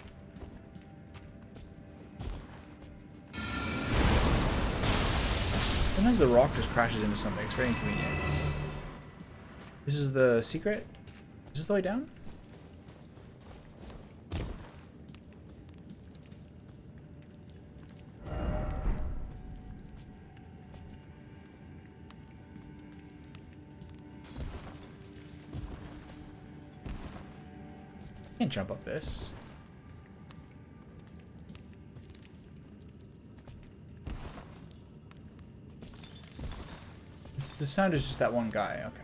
Sometimes the rock just crashes into something. It's very inconvenient. This is the secret? Is this the way down? I can't jump up this. The sound is just that one guy, okay.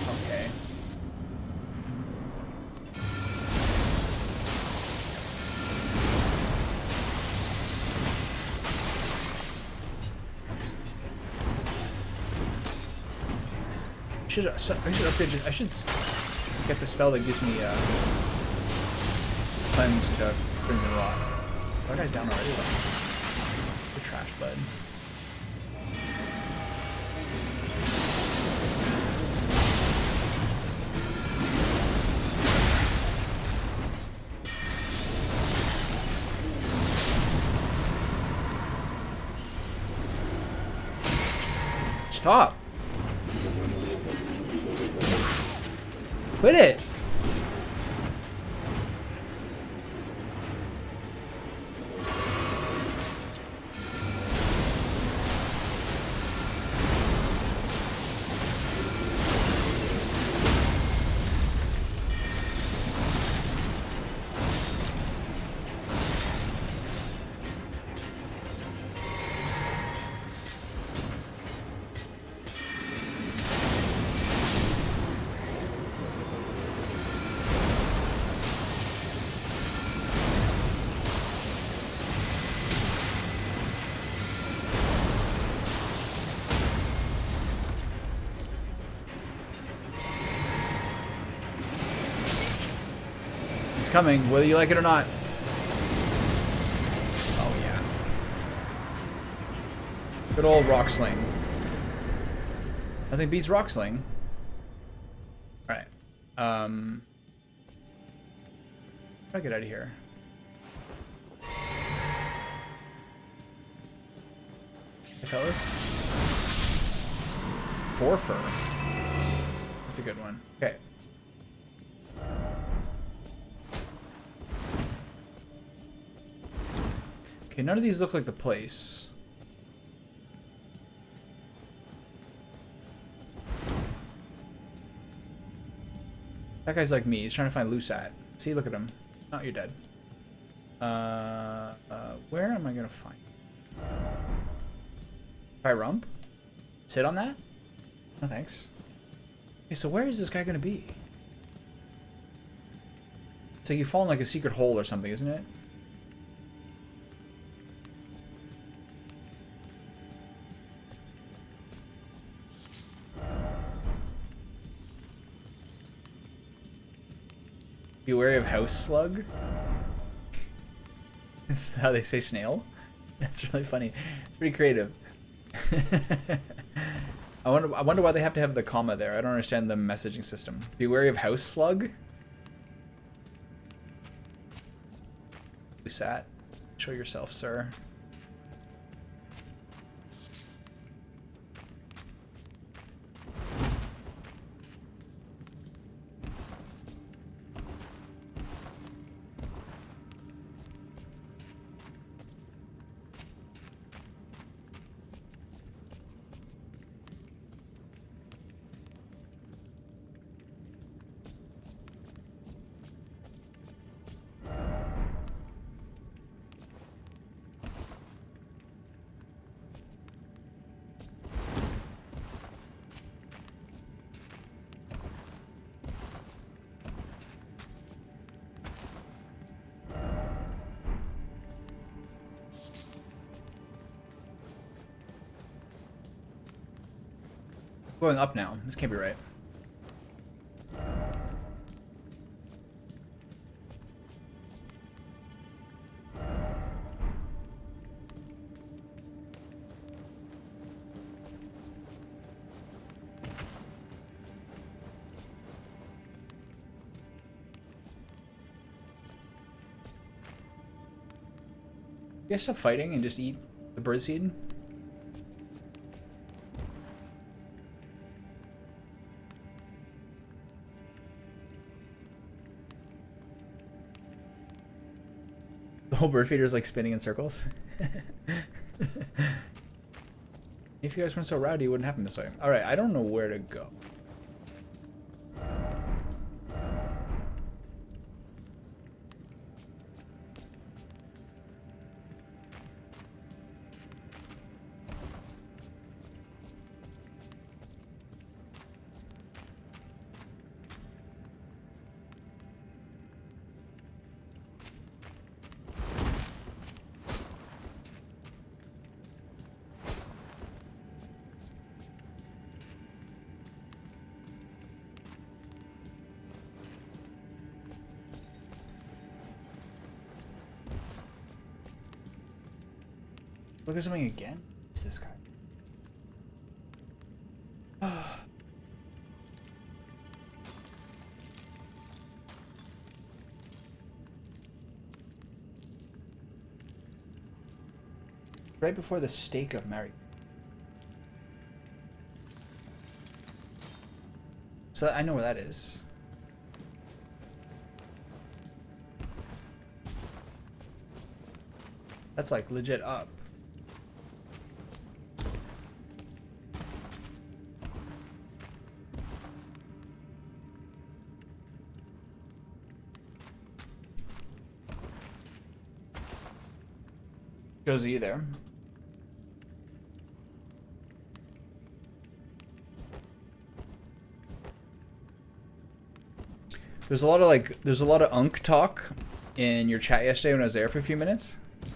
Okay. I should upgrade this. I should get the spell that gives me cleanse to Crimson Rot. That guy's down already. The trash bud. Stop. Quit it! It's coming, whether you like it or not. Oh yeah. Good old rock sling. Nothing beats rock sling. How do I get out of here? Hey, fellas. 4 fur. That's a good one. Okay. Okay, none of these look like the place. That guy's like me. He's trying to find Lusat. See, look at him. Oh, you're dead. Where am I gonna find? Try rump? Sit on that? No thanks. Okay, so where is this guy gonna be? It's like you fall in like a secret hole or something, isn't it? Be wary of house slug. That's how they say snail. That's really funny. It's pretty creative. I wonder why they have to have the comma there. I don't understand the messaging system. Be wary of house slug. Who sat? Show yourself, sir. Going up now. This can't be right. You guys stop fighting and just eat the birdseed? The whole bird feeder is like spinning in circles. If you guys weren't so rowdy, it wouldn't happen this way. Alright, I don't know where to go. Look at something again? Who's this guy? Right before the stake of Mary. So I know where that is. That's like legit up. Shows you there. There's a lot of unk talk in your chat yesterday when I was there for a few minutes. I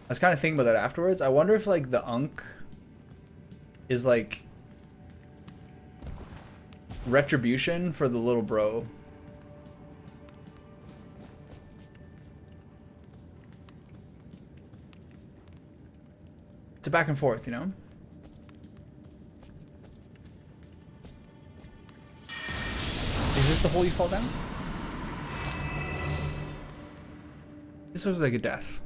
was kind of thinking about that afterwards. I wonder if like the unk is like retribution for the little bro. It's a back and forth, you know? Is this this the hole you fall down? This looks like a death.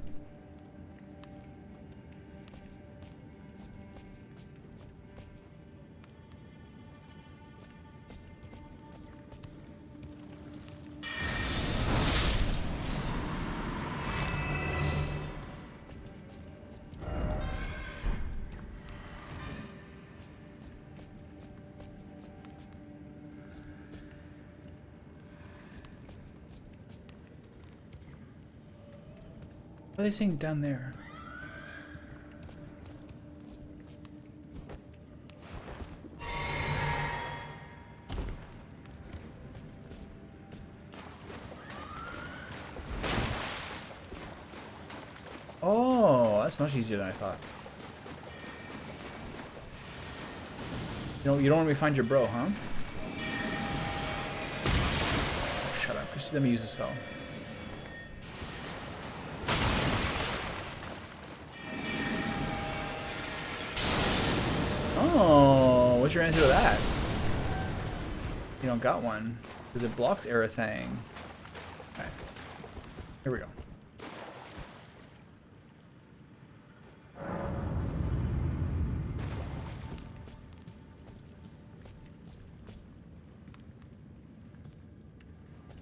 What are they saying down there? Oh, that's much easier than I thought. You don't want me to find your bro, huh? Oh, shut up. Just let me use the spell. Oh, what's your answer to that? You don't got one. Because it blocks Arathang. Alright. Here we go.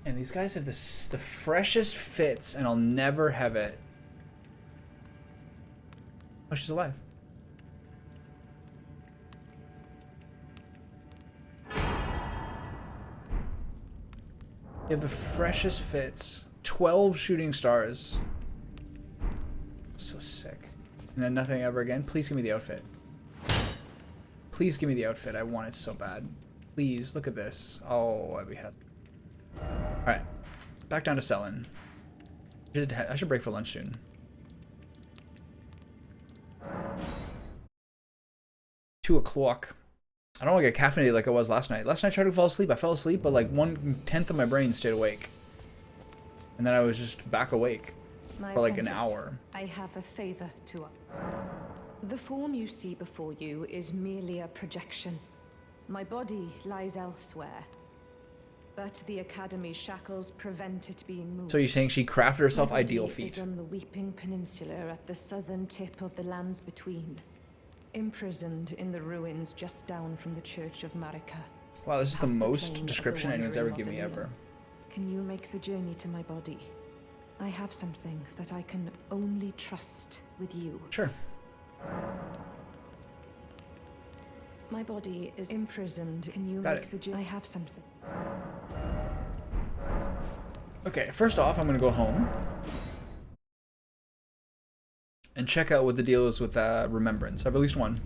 And these guys have the freshest fits, and I'll never have it. Oh, she's alive. You have the freshest fits. 12 shooting stars. So sick. And then nothing ever again. Please give me the outfit. Please give me the outfit. I want it so bad. Please, look at this. Oh, I'd be happy. Alright. Back down to selling. I should break for lunch soon. Two o'clock. I don't want to get caffeinated like I was last night. Last night I tried to fall asleep. I fell asleep, but like 1/10 of my brain stayed awake. And then I was just back awake for like an hour. I have a favor to ask. The form you see before you is merely a projection. My body lies elsewhere, but the Academy's shackles prevent it being moved. So you're saying she crafted herself ideal feet? Is on the Weeping Peninsula at the southern tip of the lands between. Imprisoned in the ruins just down from the Church of Marika. Wow, this is the most description anyone's ever given me ever. Can you make the journey to my body? I have something that I can only trust with you. Sure. My body is imprisoned. Can you Got make it. the journey? I have something. Okay, first off, I'm gonna go home and check out what the deal is with Remembrance. I have at least one.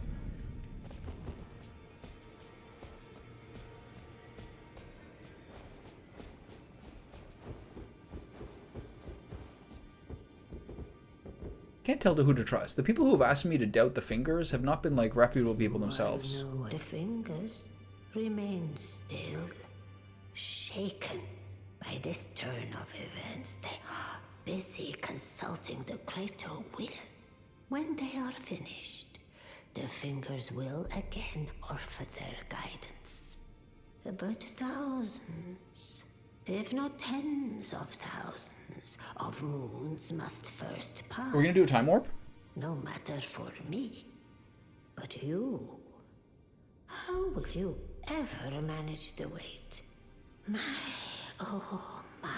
Can't tell who to trust. The people who have asked me to doubt the fingers have not been like reputable people themselves. The fingers remain still, shaken by this turn of events. They are busy consulting the greater will. When they are finished, the fingers will again offer their guidance. But thousands, if not tens of thousands, of moons must first pass. Are we gonna do a time warp? No matter for me, but you. How will you ever manage the wait? My, oh my.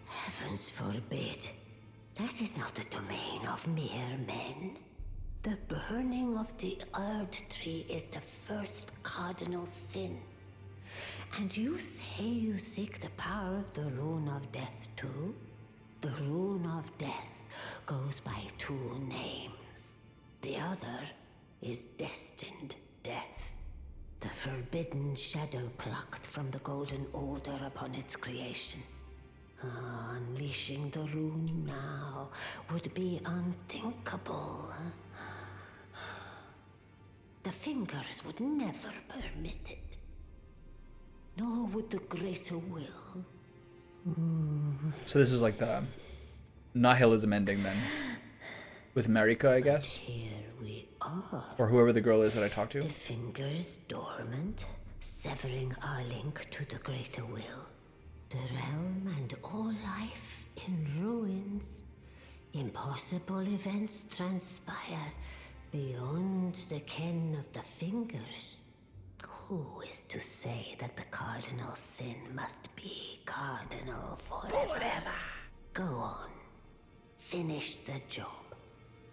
Heavens forbid. That is not the domain of mere men. The burning of the Erd tree is the first cardinal sin. And you say you seek the power of the Rune of Death too? The Rune of Death goes by two names. The other is Destined Death. The forbidden shadow plucked from the Golden Order upon its creation. Unleashing the rune now would be unthinkable. The fingers would never permit it. Nor would the greater will. So this is like the nihilism ending then. With Marika, I guess. Here we are. Or whoever the girl is that I talked to. The fingers dormant, severing our link to the greater will. The realm and all life in ruins. Impossible events transpire beyond the ken of the fingers. Who is to say that the cardinal sin must be cardinal forever? Go on. Finish the job.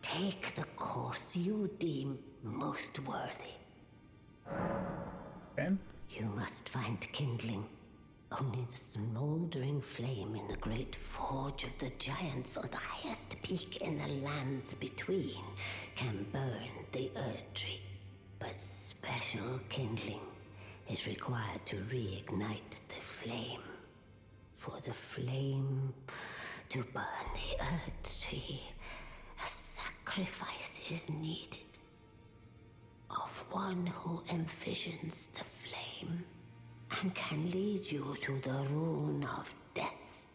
Take the course you deem most worthy. Okay. You must find kindling. Only the smoldering flame in the great forge of the giants on the highest peak in the lands between can burn the Erd tree. But special kindling is required to reignite the flame. For the flame to burn the Erd tree, a sacrifice is needed. Of one who envisions the flame and can lead you to the rune of death.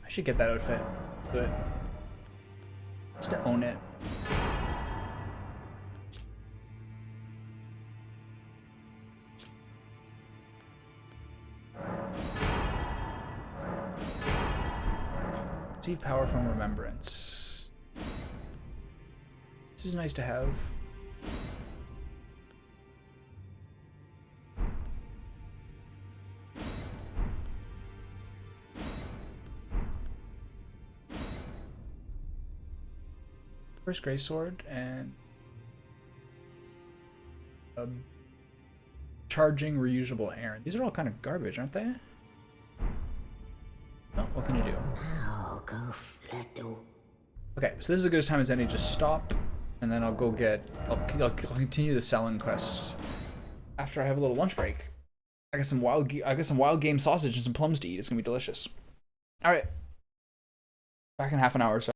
I should get that outfit, but just to own it. Receive power from remembrance. This is nice to have. First Grey Sword and charging reusable iron. These are all kind of garbage, aren't they? Oh, what can you do? Now go Fledo. Okay, so this is as good a time as any. Just stop, and then I'll go get. I'll continue the selling quest after I have a little lunch break. I got some wild game sausage and some plums to eat. It's gonna be delicious. All right, back in half an hour. So.